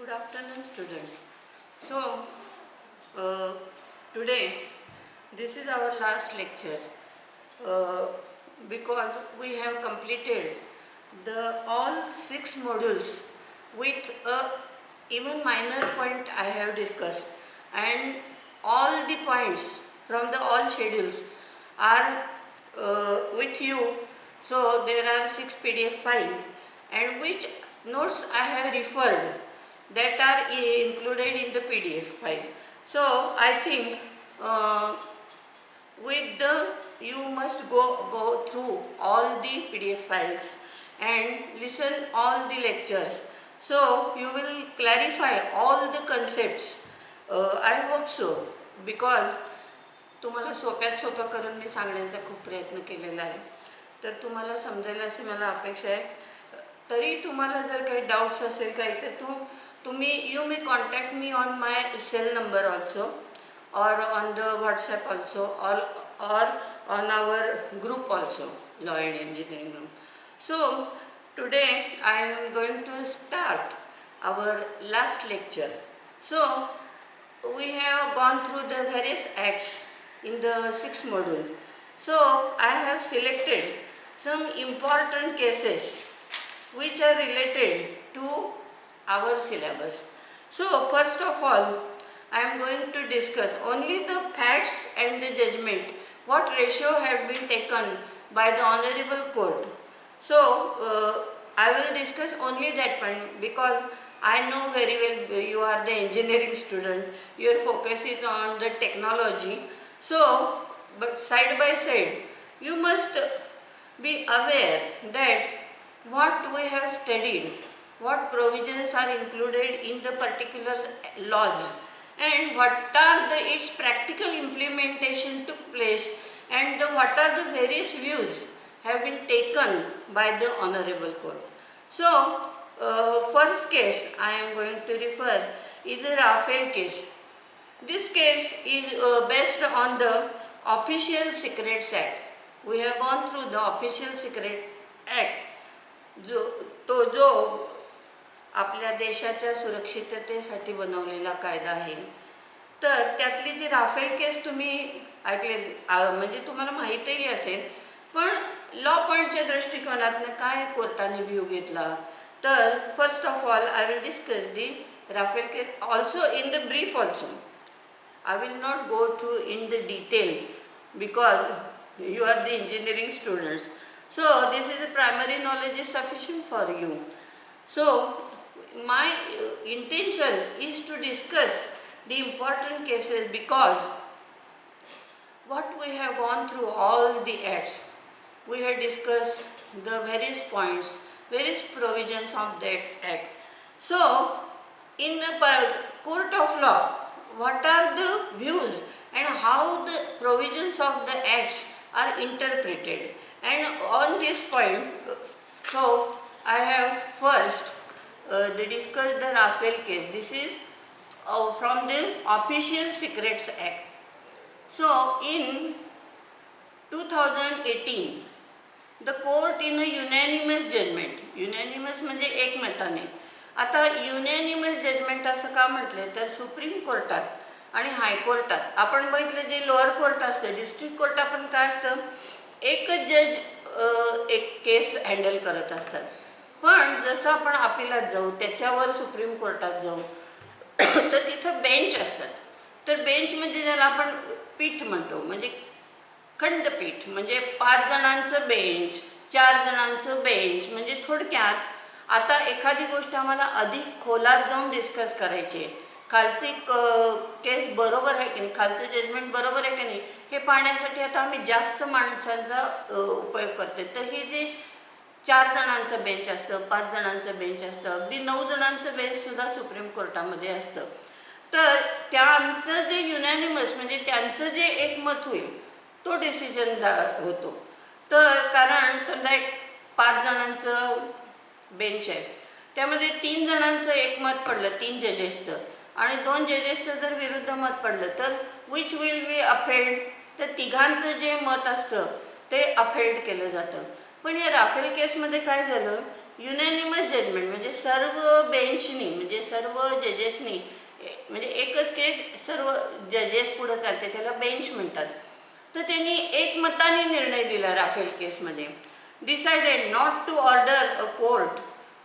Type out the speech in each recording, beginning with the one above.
Good afternoon, student. So, uh, today this is our last lecture uh, because we have completed the all 6 modules with a even minor point I have discussed, and all the points from the all schedules are with you. So there are 6 PDF files and which notes I have referred that are included in the PDF file. So I think with the you must go through all the PDF files and listen all the lectures. So you will clarify all the concepts. I hope so, because तुम्हाला सोप्यात सोपं करून मी सांगण्याचा खूप प्रयत्न केलेला आहे, तर तुम्हाला समजेल अशी मला अपेक्षा आहे. तरी तुम्हाला जर काही डाउट्स असेल काही तर तुम्ही you may contact me on my cell number also or on the WhatsApp also, or on our group also, Law and Engineering group. So today I am going to start our last lecture. So we have gone through the various acts in the 6th module. So I have selected some important cases which are related to our syllabus. So first of all, I am going to discuss only the facts and the judgment, what ratio have been taken by the Honorable Court. So I will discuss only that point, because I know very well you are the engineering student, your focus is on the technology. So but side by side you must be aware that what we have studied, what provisions are included in the particular laws, and what are its practical implementation took place, and what are the various views have been taken by the Honorable Court. So first case I am going to refer is a Rafale case. This case is based on the Official Secrets Act. We have gone through the Official Secret Act, जो आपल्या देशाच्या सुरक्षिततेसाठी बनवलेला कायदा आहे. तर त्यातली जी Rafale केस तुम्ही ऐकले, म्हणजे तुम्हाला माहितीही असेल, पण लॉ पॉईंटच्या दृष्टिकोनातून काय कोर्टाने व्ह्यू घेतला. तर first of all I will discuss the Rafale case also in the brief also. I will not go through in the detail because you are the engineering students. So this is a primary knowledge is sufficient for you. So my intention is to discuss the important cases, because what we have gone through all the acts, we have discussed the various points, various provisions of that act. So in the court of law, what are the views and how the provisions of the acts are interpreted, and on this point, so I have first they discussed the Rafale case. This is from the Official Secrets Act. So in 2018, the court in a unanimous judgment, unanimous म्हणजे एकमताने. आता unanimous judgment असं का म्हटले, तर supreme कोर्टात आणि हायकोर्टात आपण बघितलं जे लोअर कोर्ट असतं, डिस्ट्रिक्ट कोर्ट आपण काय असतं, एकच जज एक केस हँडल करत असतात. पण जसं आपण अपिलात जाऊ, त्याच्यावर सुप्रीम कोर्टात जाऊ, तर तिथं बेंच असतात. तर बेंच म्हणजे ज्याला आपण पीठ म्हणतो, म्हणजे खंडपीठ, म्हणजे 5 जणांचं बेंच, 4 जणांचं बेंच. म्हणजे थोडक्यात आता एखादी गोष्ट आम्हाला अधिक खोलात जाऊन डिस्कस करायची आहे, खालची केस बरोबर आहे की नाही, खालचं जजमेंट बरोबर आहे की नाही, हे पाहण्यासाठी आता आम्ही जास्त माणसांचा उपयोग करतो. तर हे जे 4 जणांचं बेंच असतं, 5 जणांचं बेंच असतं, अगदी 9 जणांचं बेंचसुद्धा सुप्रीम कोर्टामध्ये असतं. तर त्यांचं जे युनॅनिमस म्हणजे त्यांचं जे एकमत होईल तो डिसिजन होतो. तर कारण समजा एक 5 जणांचं बेंच आहे, त्यामध्ये 3 जणांचं एकमत पडलं, 3 जजेसचं, आणि 2 जजेसचं जर विरुद्ध मत पडलं, तर विच विल बी अफेल्ड, तर तिघांचं जे मत असतं ते अफेल्ड केलं जातं. पण या राफेल केसमध्ये काय झालं, युनॅनिमस जजमेंट म्हणजे सर्व बेंचनी म्हणजे सर्व जजेसनी म्हणजे एकच केस सर्व जजेस पुढे चालते त्याला बेंच म्हणतात. तर त्यांनी एकमताने निर्णय दिला राफेल केसमध्ये. Decided not to order a court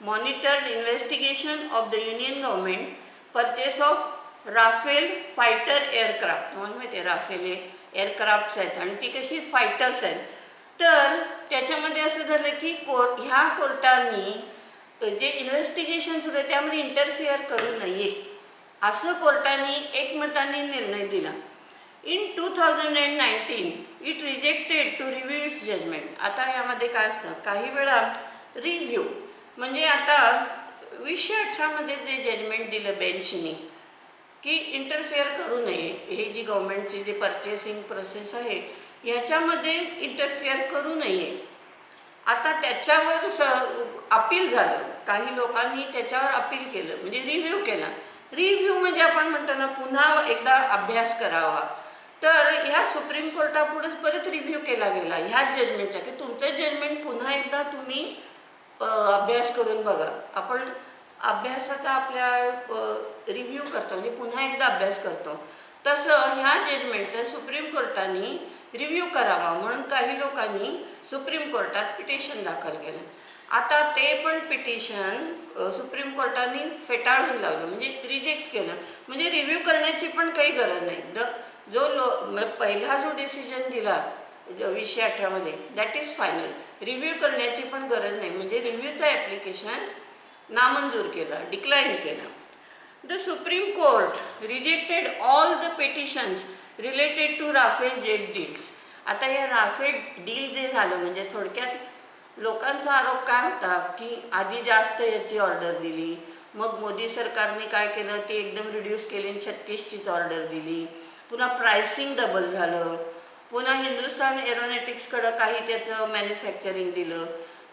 monitored investigation of the union government purchase of Rafale fighter aircraft. तुम्हाला माहिती आहे राफेल एअरक्राफ्ट्स आहेत आणि ती कशी फायटर्स आहेत. तर त्याच्यामध्ये असं झालं की ह्या कोर्टाने जे इन्व्हेस्टिगेशन सुरू आहे त्यामध्ये इंटरफिअर करू नये असं कोर्टाने एकमताने निर्णय दिला. In 2019 it rejected to review its judgment. आता यामध्ये काय असतं काही वेळा रिव्ह्यू म्हणजे आता 2018 जे जजमेंट दिलं बेंचनी की इंटरफेअर करू नये, हे जी गव्हर्नमेंटची जी पर्चेसिंग प्रोसेस आहे ह्याच्यामध्ये इंटरफेअर करू नये. आता त्याच्यावर अपील झालं, काही लोकांनी त्याच्यावर अपील केलं म्हणजे रिव्ह्यू केला. रिव्ह्यू म्हणजे आपण म्हणतो ना पुन्हा एकदा अभ्यास करावा. तर ह्या सुप्रीम कोर्टापुढेच परत रिव्ह्यू केला गेला ह्याच जजमेंटचा की तुमचं जजमेंट पुन्हा एकदा तुम्ही अभ्यास करून बघा. आपण अभ्यासाचा आपल्या रिव्ह्यू करतो म्हणजे पुन्हा एकदा अभ्यास करतो. तसं ह्या जजमेंटचं सुप्रीम कोर्टाने रिव्ह्यू करावा म्हणून काही लोकांनी सुप्रीम कोर्टात पिटिशन दाखल केलं. आता ते पण पिटिशन सुप्रीम कोर्टाने फेटाळून लावलं म्हणजे रिजेक्ट केलं. म्हणजे रिव्ह्यू करण्याची पण काही गरज नाही. पहिला जो डिसिजन दिला 2018 दॅट इज फायनल. रिव्ह्यू करण्याची पण गरज नाही म्हणजे रिव्ह्यूचं ॲप्लिकेशन नामंजूर केलं, डिक्लाइन केलं. The supreme court rejected all the petitions related to Rafale jet deals. आता या राफेल डील जे झालं म्हणजे थोडक्यात लोकांचा आरोप काय होता की आधी जास्त याची ऑर्डर दिली, मग मोदी सरकारने काय केलं ते एकदम रिड्यूस केली आणि 36चीच ऑर्डर दिली. पुन्हा प्राइसिंग डबल झालं. पुन्हा हिंदुस्तान एरोनॉटिक्सकडं काही त्याचं मॅन्युफॅक्चरिंग दिलं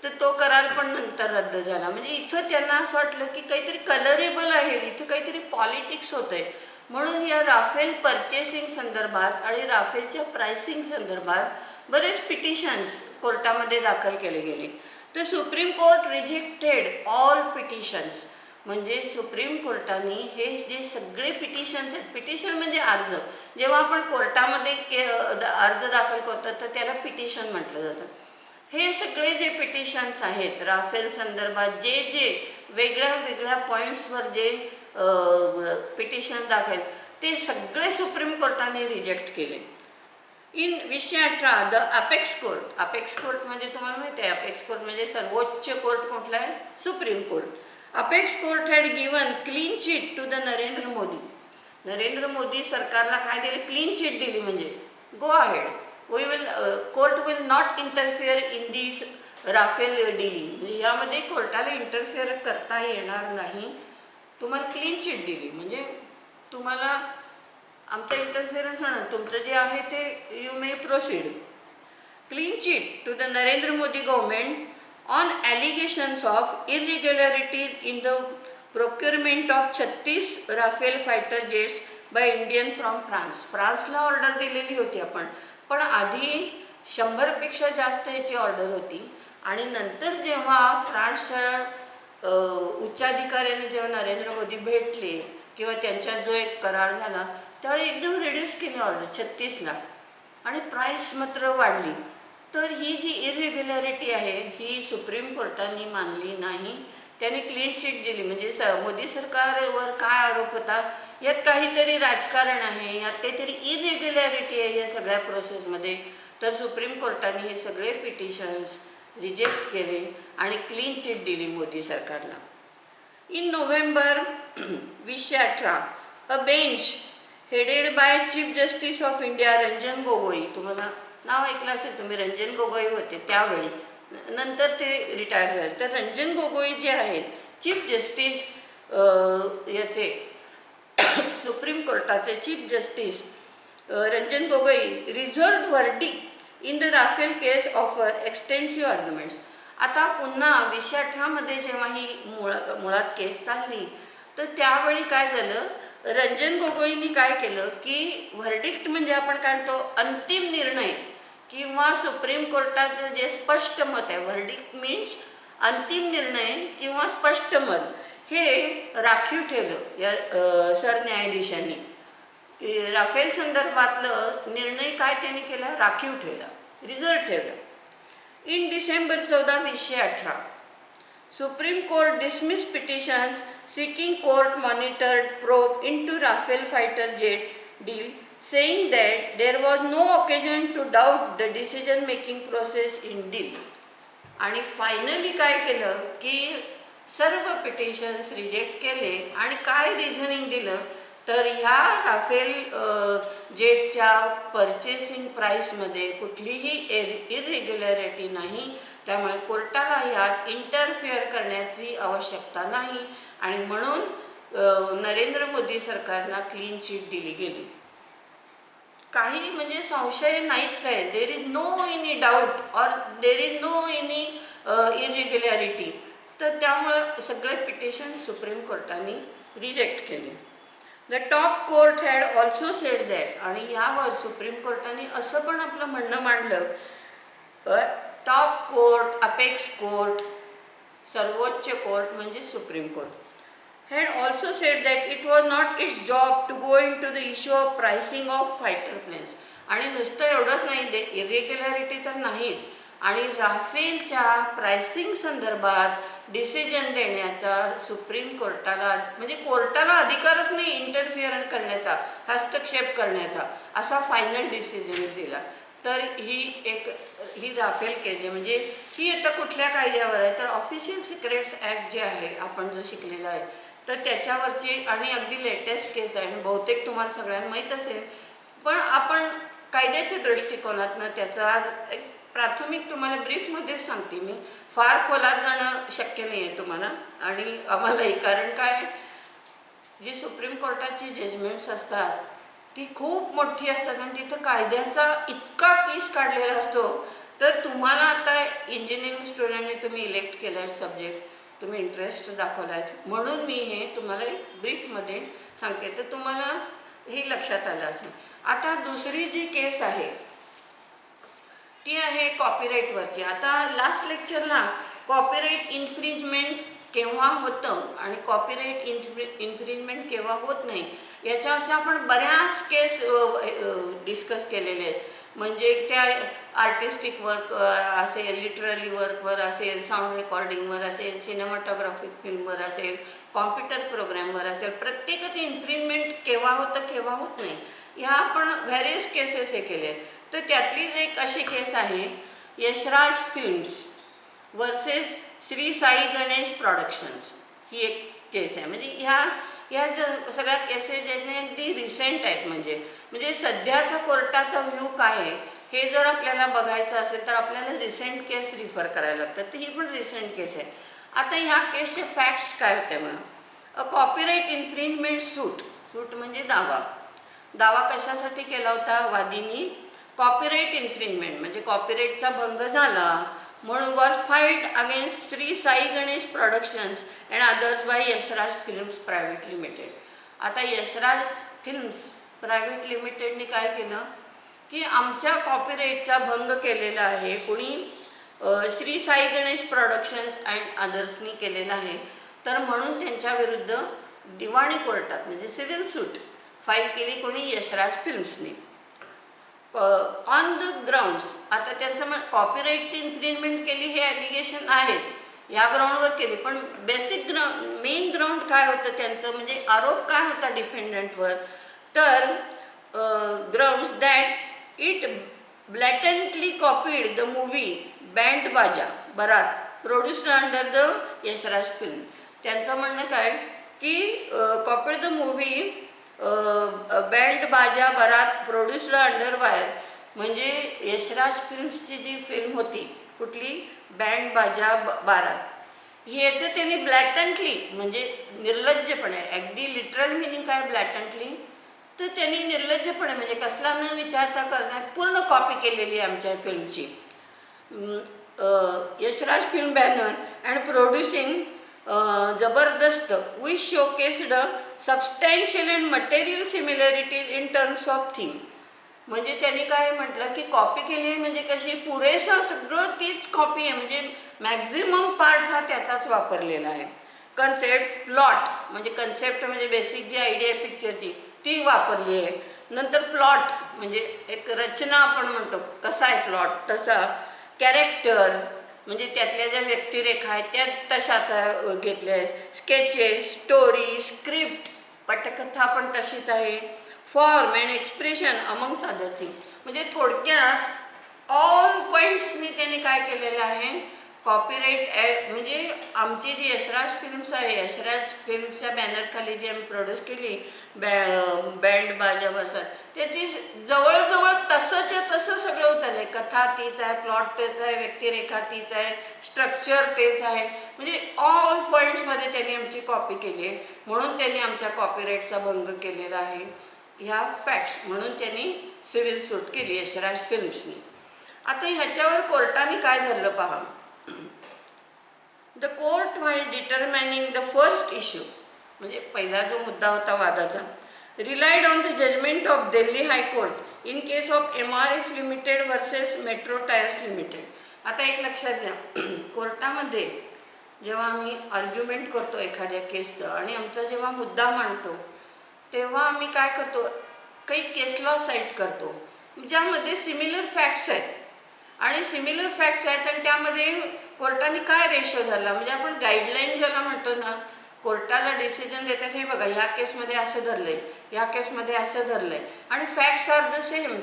तर तो करार पण नंतर रद्द झाला. म्हणजे इथं त्यांना असं वाटलं की काहीतरी कलरेबल आहे, इथं काहीतरी पॉलिटिक्स होतं आहे म्हणून या राफेल पर्चेसिंग संदर्भात आणि राफेलच्या प्राइसिंग संदर्भात बरेच पिटिशन्स कोर्टामध्ये दाखल केले गेले. तर supreme court rejected all petitions म्हणजे सुप्रीम कोर्टाने हे जे सगळे पिटिशन्स आहेत, पिटिशन म्हणजे अर्ज, जेव्हा आपण कोर्टामध्ये अर्ज दाखल करतो तर त्याला पिटिशन म्हटलं जातं. हे सगळे जे पिटिशन्स आहेत राफेल संदर्भात जे जे वेगळ्या वेगळ्या पॉईंट्सवर जे पिटिशन दाखल ते सगळे सुप्रीम कोर्टाने रिजेक्ट केले. In 2018 the apex court, apex court म्हणजे तुम्हाला माहिती आहे अपेक्स कोर्ट म्हणजे सर्वोच्च कोर्ट कुठला आहे? Supreme court. Apex court had given clean chit to the Narendra Modi. Narendra Modi सरकारला काय दिलं? क्लीन चिट दिली म्हणजे go ahead, we will court will not interfere in this Rafale dealing. म्हणजे यामध्ये कोर्टाला इंटरफिअर करता येणार नाही. तुम्हाला क्लीन चिट दिली म्हणजे तुम्हाला आमचा इंटरफिअरन्स होणार, तुमचं जे आहे ते you may proceed. Clean chit to the Narendra Modi government on allegations of irregularities in the procurement of 36 Rafale fighter jets by Indian from France. फ्रान्सला ऑर्डर दिलेली होती आपण, पण आधी 100पेक्षा जास्त याची ऑर्डर होती आणि नंतर जेव्हा फ्रान्सच्या उच्चाधिकाऱ्यांनी जेव्हा नरेंद्र मोदी भेटले किंवा त्यांच्यात जो एक करार झाला त्यावेळी एकदम रिड्यूस केली ऑर्डर 36ला आणि प्राईस मात्र वाढली. तर ही जी इरेग्युलॅरिटी आहे ही सुप्रीम कोर्टाने मानली नाही. त्याने क्लीन चिट दिली म्हणजे मोदी सरकारवर काय आरोप होता, यात काहीतरी राजकारण आहे, यात काहीतरी इरेग्युलॅरिटी आहे या सगळ्या प्रोसेसमध्ये. तर सुप्रीम कोर्टाने हे सगळे पिटिशन्स रिजेक्ट केले आणि क्लीन चिट दिली मोदी सरकारला. In November 2018 a bench headed by chief justice of India Ranjan Gogoi, तुम्हाला नाव ऐकलं असेल तुम्ही, रंजन गोगोई होते त्यावेळी, नंतर ते रिटायर झाले. तर रंजन गोगोई जे आहेत चीफ जस्टिस याचे सुप्रीम कोर्टाचे chief justice Ranjan Gogoi reserved verdict in the Rafale case offer extensive arguments. आता पुन्हा 2018 जेव्हा ही मुळात केस चालली तर त्यावेळी काय झालं, रंजन गोगोईंनी काय केलं की व्हर्डिक्ट म्हणजे आपण काय म्हणतो अंतिम निर्णय किंवा सुप्रीम कोर्टाचं जे स्पष्ट मत आहे, व्हर्डिक्ट मीन्स अंतिम निर्णय किंवा स्पष्ट मत हे राखीव ठेवलं या सरन्यायाधीशांनी. राफेल संदर्भातलं निर्णय काय त्यांनी केला, राखीव ठेवला, रिझर्व ठेवला. In December 14, 2018 Supreme Court dismissed petitions seeking court-monitored probe into Rafale fighter jet deal, saying that there was no occasion to doubt the decision-making process in deal. आणि फायनली काय केलं की सर्व पिटिशन्स रिजेक्ट केले आणि काय रिझनिंग दिलं तर ह्या राफेल जेटच्या पर्चेसिंग प्राईसमध्ये कुठलीही इरेग्युलॅरिटी नाही, त्यामुळे कोर्टाला यात इंटरफिअर करण्याची आवश्यकता नाही आणि म्हणून नरेंद्र मोदी सरकारला क्लीन चिट दिली गेली. काही म्हणजे संशय नाहीच आहे. There is no any doubt or there is no any irregularity. तर त्यामुळं सगळे पिटिशन सुप्रीम कोर्टाने रिजेक्ट केले. The top court had also said that, आणि यावर सुप्रीम कोर्टाने असं पण आपलं म्हणणं मांडलं, टॉप कोर्ट, अपेक्स कोर्ट, सर्वोच्च कोर्ट म्हणजे supreme court, had also said that it was not its job to go into the issue of pricing of fighter planes. आणि नुसतं एवढंच नाही, इरेग्युलॅरिटी तर नाहीच, आणि राफेलच्या प्राइसिंग संदर्भात डिसिजन देण्याचा सुप्रीम कोर्टाला म्हणजे कोर्टाला अधिकारच नाही इंटरफिअर करण्याचा, हस्तक्षेप करण्याचा, असा फायनल डिसिजन दिला. तर ही राफेल केस आहे म्हणजे ही आता कुठल्या कायद्यावर आहे तर ऑफिशियल सिक्रेट्स ॲक्ट जे आहे आपण जो शिकलेला आहे तर त्याच्यावरची आणि अगदी लेटेस्ट केस आहे आणि बहुतेक तुम्हाला सगळ्यांना माहीत असेल. पण आपण कायद्याच्या दृष्टिकोनातनं त्याचा आज एक प्राथमिक तुम्हाला ब्रीफमध्येच सांगते मी, फार खोलात जाणं शक्य नाही आहे तुम्हाला आणि आम्हालाही. कारण काय, जी सुप्रीम कोर्टाची जजमेंट्स असतात ती खूप मोठी असतात आणि तिथं कायद्याचा इतका पीस काढलेला असतो. तर तुम्हाला आता इंजिनिअरिंग स्टुडंटने तुम्ही इलेक्ट केला आहे सब्जेक्ट, तुम्ही इंटरेस्ट दाखवला आहे, म्हणून मी हे तुम्हाला ब्रीफमध्ये सांगते तर तुम्हाला हे लक्षात आलं असेल. आता दुसरी जी केस आहे ती आहे कॉपीराईटवरची. आता लास्ट लेक्चरला कॉपीराईट इन्फ्रिंजमेंट केव्हा होतं आणि कॉपीराईट इन्फ्रिंजमेंट केव्हा होत नाही याच्यावरच्या आपण बऱ्याच केस डिस्कस केलेले आहेत. म्हणजे त्या आर्टिस्टिक वर्क असेल, लिटररी वर्कवर असेल, साऊंड रेकॉर्डिंगवर असेल, सिनेमॅटोग्राफिक फिल्मवर असेल, कॉम्प्युटर प्रोग्रॅमवर असेल, प्रत्येकाची इन्फ्रिंजमेंट केव्हा होतं केव्हा होत नाही ह्या आपण व्हॅरियस केसेस हे केले. तर त्यातलीच एक अशी केस आहे Yashraj films versus Shri Sai Ganesh productions, ही एक केस आहे. म्हणजे ह्या सगळ्या केसेस ज्याने अगदी रिसेंट आहेत. म्हणजे सध्याचा कोर्टाचा व्ह्यू काय आहे हे जर आपल्याला बघायचं असेल तर आपल्याला रिसेंट केस रिफर करायला लागतात. तर ही पण रिसेंट केस आहे. आता ह्या केसचे फॅक्ट्स काय होते म्हणा. अ कॉपीराईट इन्फ्रिंजमेंट सूट म्हणजे दावा कशासाठी केला होता वादीनी, कॉपीराईट इन्फ्रिंजमेंट म्हणजे कॉपीराईटचा भंग झाला म्हणून was filed against Shri Sai Ganesh productions and others by Yashraj films private limited. आता यशराज फिल्म्स प्रायव्हेट लिमिटेडने काय केलं की आमच्या कॉपीराईटचा भंग केलेला आहे, कोणी श्री साई गणेश प्रोडक्शन्स अँड अदर्सनी केलेला आहे. तर म्हणून त्यांच्याविरुद्ध दिवाणी कोर्टात म्हणजे सिव्हिल सूट फाईल केली कोणी, यशराज फिल्म्सनी. ऑन द ग्राउंड्स, आता त्यांचं कॉपीराईटची इन्फ्रिंजमेंट केली हे ॲलिगेशन आहेच, या ग्राउंडवर केली. पण बेसिक मेन ग्राउंड काय होतं त्यांचं म्हणजे आरोप काय होता डिफेंडंटवर तर grounds that it blatantly copied the movie Band Baaja Baarat produced under the Yashraj film. त्यांचं म्हणणं काय की copied the movie Band Baaja Baarat produced under bye म्हणजे यशराज फिल्म्सची जी फिल्म होती कुठली बँड बाजा बारात, ह्याचं त्यांनी ब्लॅटंटली म्हणजे निर्लज्जपणे, अगदी लिटरल मिनिंग काय ब्लॅटंटली तर त्यांनी निर्लज्जपणे म्हणजे कसला न विचारता करण्यात पूर्ण कॉपी केलेली आहे आमच्या फिल्मची. Yashraj film banner and producing Zabardast which showcased substantial and material similarities in terms of theme. म्हणजे त्यांनी काय म्हटलं की कॉपी केली म्हणजे कशी पुरेसं सगळं तीच कॉपी आहे म्हणजे मॅक्झिमम पार्ट हा त्याचाच वापरलेला आहे. कन्सेप्ट, प्लॉट म्हणजे कन्सेप्ट म्हणजे बेसिक जी आयडिया आहे पिक्चरची ती वापरली आहे. नंतर प्लॉट म्हणजे एक रचना आपण म्हणतो कसा आहे प्लॉट तसा. कॅरेक्टर म्हणजे त्यातल्या ज्या व्यक्तिरेखा आहेत त्या तशाच घेतल्या आहेत. स्केचेस, स्टोरी, स्क्रिप्ट पटकथा पण तशीच आहे. Form and expression amongst other thing म्हणजे थोडक्यात ऑल पॉईंट्सनी त्यांनी काय केलेलं आहे, कॉपीराईट म्हणजे आमची जी यशराज फिल्म्स आहे, यशराज फिल्म्सच्या बॅनरखाली जी आम्ही प्रोड्यूस केली बँड बाजा बसत, त्याची जवळजवळ तसंच्या तसं सगळं उचललं आहे. कथा तीच आहे, प्लॉट तेच आहे, व्यक्तिरेखा तीच आहे, स्ट्रक्चर तेच आहे. म्हणजे ऑल पॉईंट्समध्ये त्यांनी आमची कॉपी केली आहे. म्हणून त्यांनी आमच्या कॉपीराईटचा भंग केलेला आहे. ह्या फॅक्ट्स म्हणून त्यांनी सिव्हिल सूट केली यशराज फिल्म्सनी. आता ह्याच्यावर कोर्टाने काय धरलं पहा. The court while determining the first issue म्हणजे पहिला जो मुद्दा होता वादाचा, relied on the judgment of Delhi high court in case of MRF limited versus metro tyres limited. आता एक लक्षात घ्या, कोर्टामध्ये जेव्हा आम्ही आर्ग्युमेंट करतो एखाद्या केसचं आणि आमचा जेव्हा मुद्दा मांडतो तेव्हा आम्ही काय करतो, काही केस लॉ साईट करतो ज्यामध्ये सिमिलर फॅक्ट्स आहेत आणि सिमिलर फॅक्ट्स आहेत आणि त्यामध्ये कोर्टाने काय रेशो झाला म्हणजे आपण गाईडलाईन ज्याला म्हणतो ना, कोर्टाला डिसिजन देतात हे बघा ह्या केसमध्ये असं धरलं आहे, ह्या केसमध्ये असं धरलं आहे आणि फॅक्ट्स आर द सेम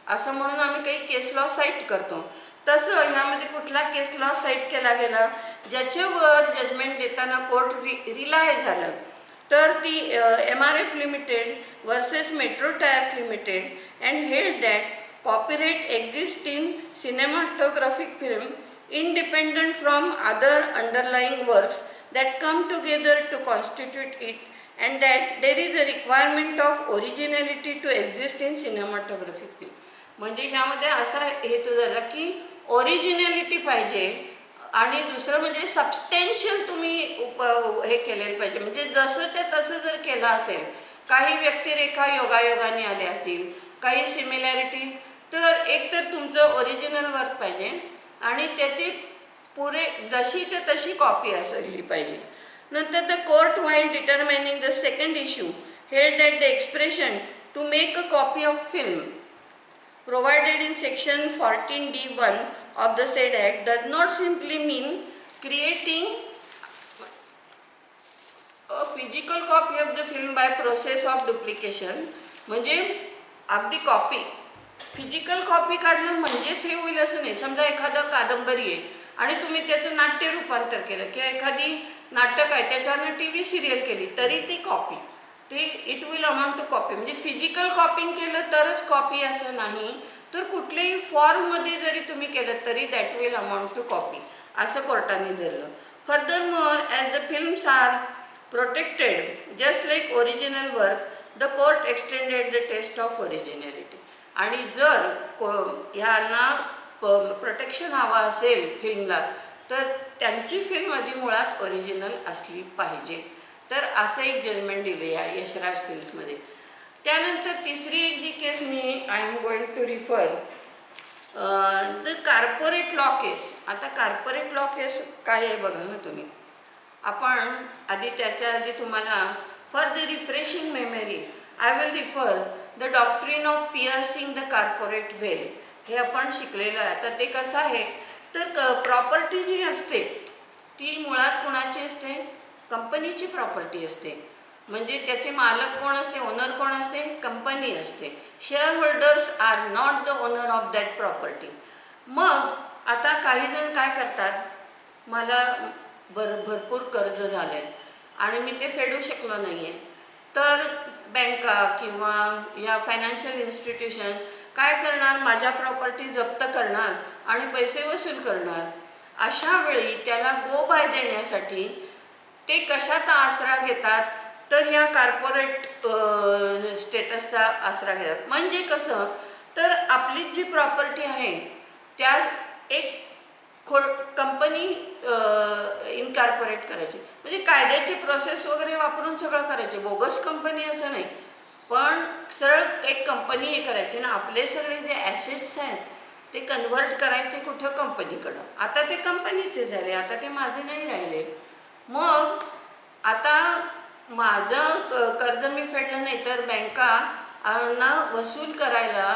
असं म्हणून आम्ही काही केस लॉ साईट करतो. तसं ह्यामध्ये कुठला केस लॉ साईट केला गेला ज्याच्यावर जजमेंट देताना कोर्ट रिलाय झालं तर ती MRF limited versus metro tyres limited and held that copyright exists in cinematographic film independent from other underlying works that come together to constitute it and that there is a requirement of originality to exist in cinematographic film. म्हणजे ह्यामध्ये असा हेतू झाला की originality पाहिजे आणि दुसरं म्हणजे सबस्टेन्शियल तुम्ही हे केलेलं पाहिजे. म्हणजे जसंच्या तसं जर केलं असेल, काही व्यक्तिरेखा योगायोगाने आल्या असतील, काही सिमिलॅरिटी, तर एक तर तुमचं ओरिजिनल वर्क पाहिजे आणि त्याची पुरे जशीच्या तशी कॉपी असली पाहिजे. नंतर the court while determining the second issue held that the expression to make a copy of film provided in section 14D(1) of the said act does not simply mean creating a physical copy of the film by process of duplication. म्हणजे अगदी copy physical copy काढणं म्हणजेच हे होईल असं नाही. समजा एखादं कादंबरी आहे आणि तुम्ही त्याचं नाट्य रूपांतर केलं किंवा एखादी नाटक आहे त्याच्यावरनं TV सिरियल केली तरी ती कॉपी, ते it will amount to copy. म्हणजे फिजिकल कॉपिंग केलं तरच कॉपी असं नाही, तर कुठल्याही फॉर्ममध्ये जरी तुम्ही केलं तरी that will amount to copy असं कोर्टाने धरलं. Furthermore as the films are protected just like original work the court extended the test of originality. आणि जर ह्यांना प्रोटेक्शन हवा असेल फिल्मला तर त्यांची फिल्म आधी मुळात ओरिजिनल असली पाहिजे. तर असं एक जजमेंट दिले आहे यशराज फिल्म्समध्ये. त्यानंतर तिसरी एक जी केस मी I am going to refer the corporate law case. आता कॉर्पोरेट लॉ केस काय आहे बघा ना तुम्ही. आपण आधी त्याच्या आधी तुम्हाला for the refreshing memory I will refer the doctrine of piercing the corporate veil. हे आपण शिकलेलं आहे. आता ते कसं आहे तर प्रॉपर्टी जी असते ती मुळात कोणाची असते, कंपनीची प्रॉपर्टी असते. म्हणजे त्याचे मालक कोण असते, ओनर कोण असते, कंपनी असते. Shareholders are not the owner of that property. मग आता काही जण काय करतात, मला भरपूर कर्ज झालं आहे आणि मी ते फेडू शकलो नाही आहे, तर बँका किंवा या फायनान्शियल इन्स्टिट्यूशन्स काय करणार, माझ्या प्रॉपर्टी जप्त करणार आणि पैसे वसूल करणार. अशा वेळी त्याला गो बाय देण्यासाठी ते कशाचा आसरा घेतात तर ह्या कॉर्पोरेट स्टेटसचा आसरा घेतात. म्हणजे कसं तर आपली जी प्रॉपर्टी आहे त्या एक कंपनी इनकॉर्पोरेट करायची, म्हणजे कायद्याची प्रोसेस वगैरे वापरून सगळं करायचे. बोगस कंपनी असं नाही, पण सरळ एक कंपनी हे करायची ना. आपले सगळे जे ॲसेट्स आहेत ते कन्व्हर्ट करायचे कुठं, कंपनीकडं. आता ते कंपनीचे झाले, आता ते माझे नाही राहिले. मग आता माझं कर्ज मी फेडलं नाही तर बँका ना वसूल करायला,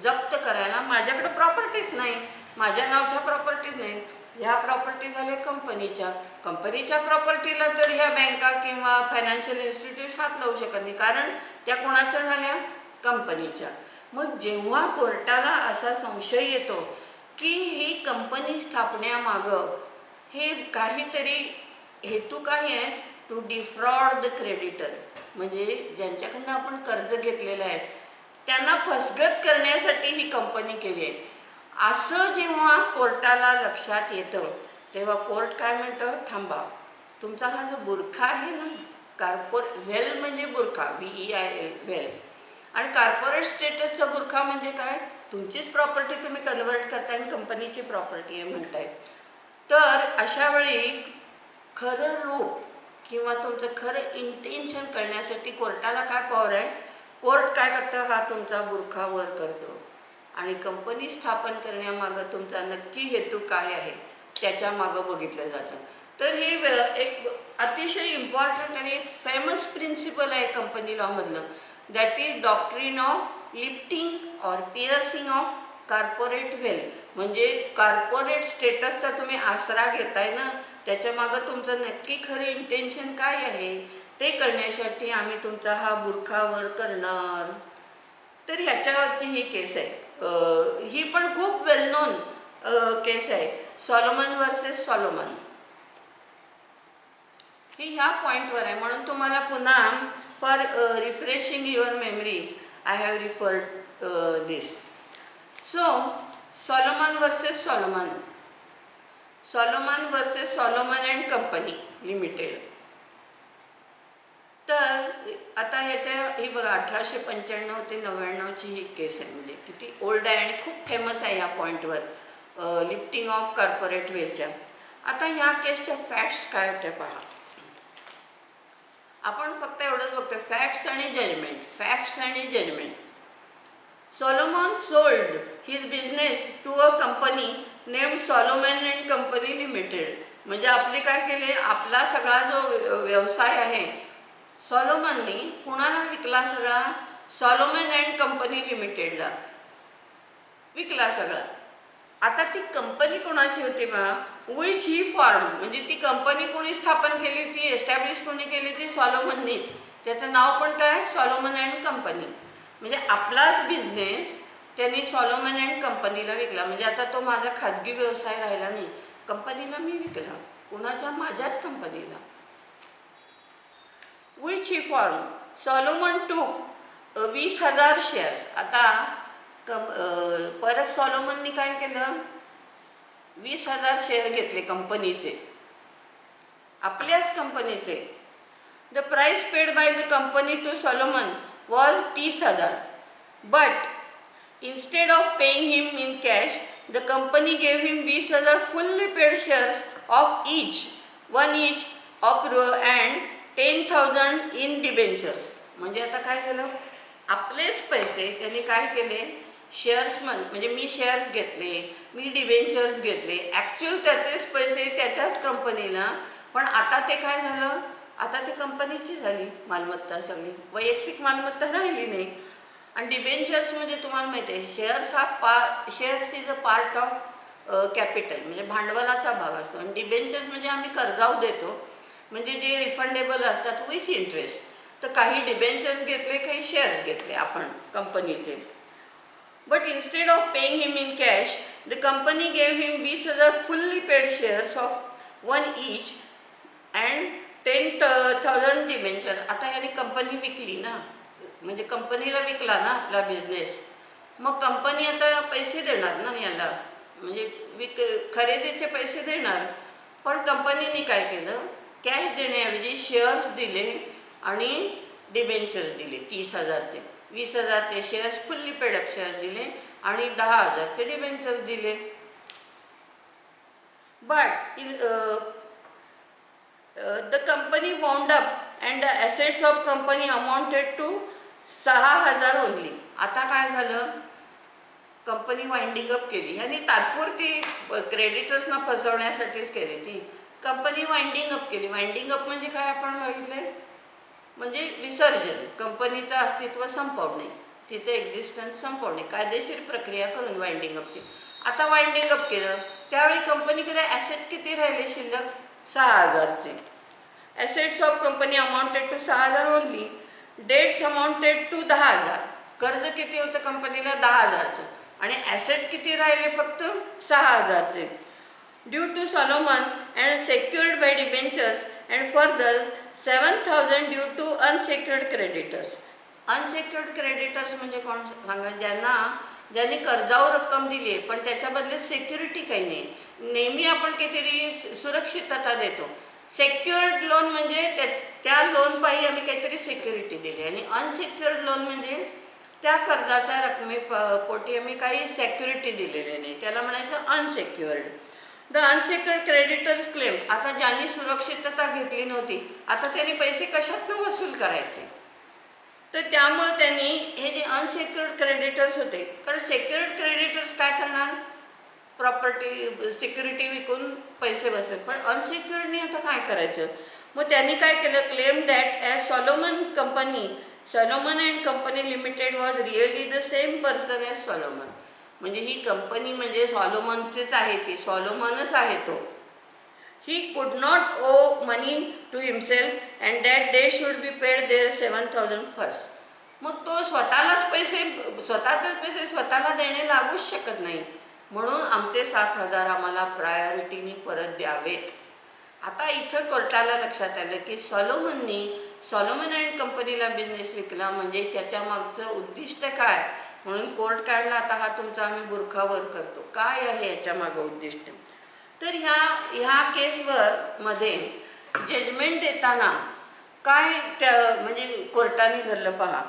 जप्त करायला माझ्याकडे प्रॉपर्टीज नाही, माझ्या नावच्या प्रॉपर्टीज नाही. ह्या प्रॉपर्टी झाल्या कंपनीच्या प्रॉपर्टीला तर ह्या बँका किंवा फायनान्शियल इन्स्टिट्यूट हात लावू शकत नाही, कारण त्या कोणाच्या झाल्या, कंपनीच्या. मग जेव्हा कोर्टाला असा संशय येतो की ही कंपनी स्थापण्यामागं हे काहीतरी हेतू काय आहे, टू डिफ्रॉड द क्रेडिटर, म्हणजे ज्यांच्याकडनं आपण कर्ज घेतलेलं आहे त्यांना फसगत करण्यासाठी ही कंपनी केली आहे, असं जेव्हा कोर्टाला लक्षात येतं तेव्हा कोर्ट काय म्हणतं, थांबा, तुमचा हा जो बुरखा आहे ना, वेल म्हणजे बुरखा, VEIL, वेल, आणि कॉर्पोरेट स्टेटसचा बुरखा म्हणजे काय, तुमचीच प्रॉपर्टी तुम्ही कन्व्हर्ट करताय आणि कंपनीची प्रॉपर्टी आहे म्हणताय. तर अशा वेळी खरं रूप किंवा तुमचं खरं इंटेन्शन कळण्यासाठी कोर्टाला काय पॉवर आहे, कोर्ट काय करतं, हा तुमचा बुरखा वर करतो आणि कंपनी स्थापन करण्यामागं तुमचा नक्की हेतू काय आहे त्याच्या मागं बघितलं जातं. तर हे एक अतिशय इम्पॉर्टंट आणि एक फेमस प्रिन्सिपल आहे कंपनी लॉमधलं, that is doctrine of lifting or piercing of corporate veil. म्हणजे कॉर्पोरेट स्टेटसचा तुम्ही आसरा घेताय ना, त्याच्या मागं तुमचं नक्की खरं इंटेन्शन काय आहे ते कळण्यासाठी आम्ही तुमचा हा बुरखा वर करणार. तर ह्याच्यावरची ही केस आहे. ही पण खूप वेल नोन केस आहे, सॉलोमन वर्सेस सॉलोमन. ही ह्या पॉईंटवर आहे, म्हणून तुम्हाला पुन्हा for refreshing your memory I have referred this. So Solomon versus Solomon, Solomon versus Solomon and company limited. तर आता ह्याच्या ही बघा 1895 ते 99ची ही केस आहे, म्हणजे किती ओल्ड आहे आणि खूप फेमस आहे या पॉईंटवर, लिफ्टिंग ऑफ कॉर्पोरेट वेलच्या. आता ह्या केसच्या फॅक्ट्स काय होत्या पहा. आपण फक्त एवढंच बघतोय, फॅक्ट्स आणि जजमेंट, फॅक्ट्स आणि judgment. Solomon sold his business to a company named Solomon and company limited. म्हणजे आपली काय केले, आपला सगळा जो व्यवसाय आहे सॉलोमननी कुणाला विकला, सगळा सॉलोमन अँड कंपनी लिमिटेडला विकला सगळा. आता ती कंपनी कोणाची होती बा, विच ही फॉर्म, म्हणजे ती कंपनी कोणी स्थापन केली होती, एस्टॅब्लिश कोणी केली होती, सॉलोमननीच. त्याचं नाव पण काय, सॉलोमन अँड कंपनी. म्हणजे आपलाच बिझनेस त्यांनी सॉलोमन अँड कंपनीला विकला. म्हणजे आता तो माझा खाजगी व्यवसाय राहिला नाही, कंपनीला मी विकला. कुणाच्या, माझ्याच कंपनीला. विच ही फॉर्म सॉलोमन टूक 20,000 शेअर्स. आता परत सॉलोमननी काय केलं, 20,000 शेअर घेतले कंपनीचे, आपल्याच कंपनीचे. The price paid by the company to Solomon was 30,000. But instead of paying him in cash the company gave him 20,000 fully paid shares of each, 1 each of and 10,000 in debentures. म्हणजे आता काय झालं, आपलेच पैसे त्यांनी काय केले, शेअर्स म्हणजे मी शेअर्स घेतले, मी डिबेंचर्स घेतले, ॲक्च्युअल त्याचेच पैसे त्याच्याच कंपनीला. पण आता ते काय झालं, आता ते कंपनीची झाली मालमत्ता, सगळी वैयक्तिक मालमत्ता राहिली नाही. आणि डिबेंचर्स म्हणजे तुम्हाला माहिती आहे, शेअर्स हा shares is a part of capital, म्हणजे भांडवलाचा भाग असतो. आणि डिबेंचर्स म्हणजे आम्ही कर्जाऊ देतो, म्हणजे जे रिफंडेबल असतात विथ इंटरेस्ट. तर काही डिबेंचर्स घेतले, काही शेअर्स घेतले आपण कंपनीचे. But instead of paying him in cash, the company gave him 20,000 fully paid shares of 1 each and 10,000 debentures. आता याने कंपनी विकली ना, म्हणजे कंपनीला विकला ना आपला बिझनेस. मग कंपनी आता पैसे देणार ना याला, म्हणजे खरेदीचे पैसे देणार. पण कंपनीने काय केलं, कॅश देण्याऐवजी शेअर्स दिले आणि डिबेंचर्स दिले 30,000चे. 20,000चे शेअर्स फुल्ली पेडअप शेअर्स दिले आणि 10,000चे डिबेंचर्स दिले. But the company wound up and the assets of company amounted to 6,000 only. आता काय झालं, कंपनी वाइंडिंग अप केली. ह्यांनी तात्पुरती क्रेडिटर्सना फसवण्यासाठीच केली. ती कंपनी वाइंडिंग अप केली. वाइंडिंग अप म्हणजे काय आपण बघितलंय, म्हणजे विसर्जन, कंपनीचं अस्तित्व संपवणे, तिचं एक्झिस्टन्स संपवणे, कायदेशीर प्रक्रिया करून वाइंडिंग अपची. आता वाइंडिंग अप केलं त्यावेळी कंपनीकडे ॲसेट किती राहिले शिल्लक, 6,000चे. Assets of company amounted to 6,000 only. Debts amounted to 10,000. कर्ज किती होतं कंपनीला, 10,000चं, आणि ॲसेट किती राहिले फक्त 6,000चे. Due to Solomon and secured by debentures and further 7,000 due to unsecured creditors. Unsecured creditors म्हणजे कोण सांगा, ज्यांनी कर्जावर रक्कम दिली आहे पण त्याच्या बदल्यात सिक्युरिटी काही नाही. नेहमी आपण काहीतरी सुरक्षितता देतो. सेक्युअर्ड लोन म्हणजे त्या लोनपायी आम्ही काहीतरी सिक्युरिटी दिली, आणि अनसेक्युअर्ड लोन म्हणजे त्या कर्जाच्या पोटी आम्ही काही सिक्युरिटी दिलेली नाही, त्याला म्हणायचं unsecured. The unsecured creditors claim. आता ज्यांनी सुरक्षितता घेतली नव्हती, आता त्यांनी पैसे कशातनं वसूल करायचे, तर त्यामुळे त्यांनी हे जे अनसेक्युअर्ड क्रेडिटर्स होते, कारण सेक्युअर्ड क्रेडिटर्स काय करणार, प्रॉपर्टी सिक्युरिटी विकून पैसे बसतात, पण अनसेक्युअर्डनी आता काय करायचं. मग त्यांनी काय केलं, claim that as Solomon and company limited was really the same person as Solomon. म्हणजे ही कंपनी म्हणजे सॉलोमनचीच आहे, ती सॉलोमनच आहे तो. He could not owe money to himself and that they should be paid there 7,000 first. मग तो स्वतःचे पैसे स्वतःला देणे लागूच शकत नाही, म्हणून आमचे 7,000 आम्हाला प्रायोरिटीने परत द्यावेत. आता इथं कोर्टाला लक्षात आलं की सॉलोमन अँड कंपनीला बिझनेस विकला म्हणजे त्याच्या मागचं उद्दिष्ट काय, म्हणून कोर्ट काढला. आता हा तुमचा आम्ही बुरखावर करतो, काय आहे याच्या मागं उद्दिष्ट. तर ह्या केसवर मध्ये जजमेंट देताना काय म्हणजे कोर्टाने धरलं पहा.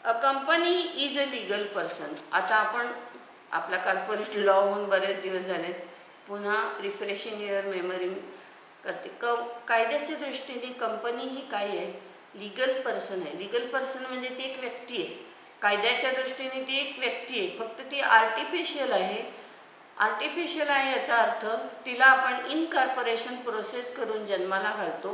A company is a legal person. आता आपण आपला कॉर्पोरेट लॉ होऊन बरेच दिवस झालेत, पुन्हा रिफ्रेशिंग युअर मेमरी करते. कायद्याच्या दृष्टीने कंपनी ही काय आहे, लीगल पर्सन आहे. लीगल पर्सन म्हणजे ती एक व्यक्ती आहे. कायद्याच्या दृष्टीने ती एक व्यक्ती आहे, फक्त ती आर्टिफिशियल आहे. आर्टिफिशियल आहे याचा अर्थ तिला आपण इनकॉर्पोरेशन प्रोसेस करून जन्माला घालतो,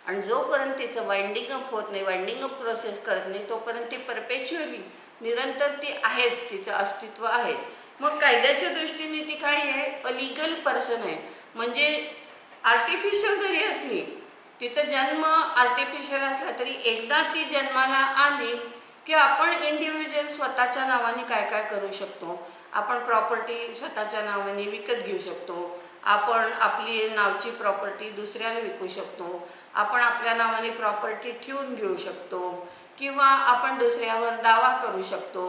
आणि जोपर्यंत तिचं वाइंडिंग अप होत नाही, वाइंडिंग अप प्रोसेस करत नाही, तोपर्यंत ती परपेच्युअली निरंतर ती आहेच, तिचं अस्तित्व आहेच. मग कायद्याच्या दृष्टीने ती काय आहे, अलीगल पर्सन आहे. म्हणजे आर्टिफिशियल जरी असली, तिचा जन्म आर्टिफिशियल असला तरी एकदा ती जन्माला आली की आपण इंडिव्हिज्युअल स्वतःच्या नावाने काय काय करू शकतो. आपण प्रॉपर्टी स्वतःच्या नावाने विकत घेऊ शकतो, आपण आपली नावची प्रॉपर्टी दुसऱ्याला विकू शकतो, आपण आपल्या नावाने प्रॉपर्टी ठेवून घेऊ शकतो, किंवा आपण दुसऱ्यावर दावा करू शकतो,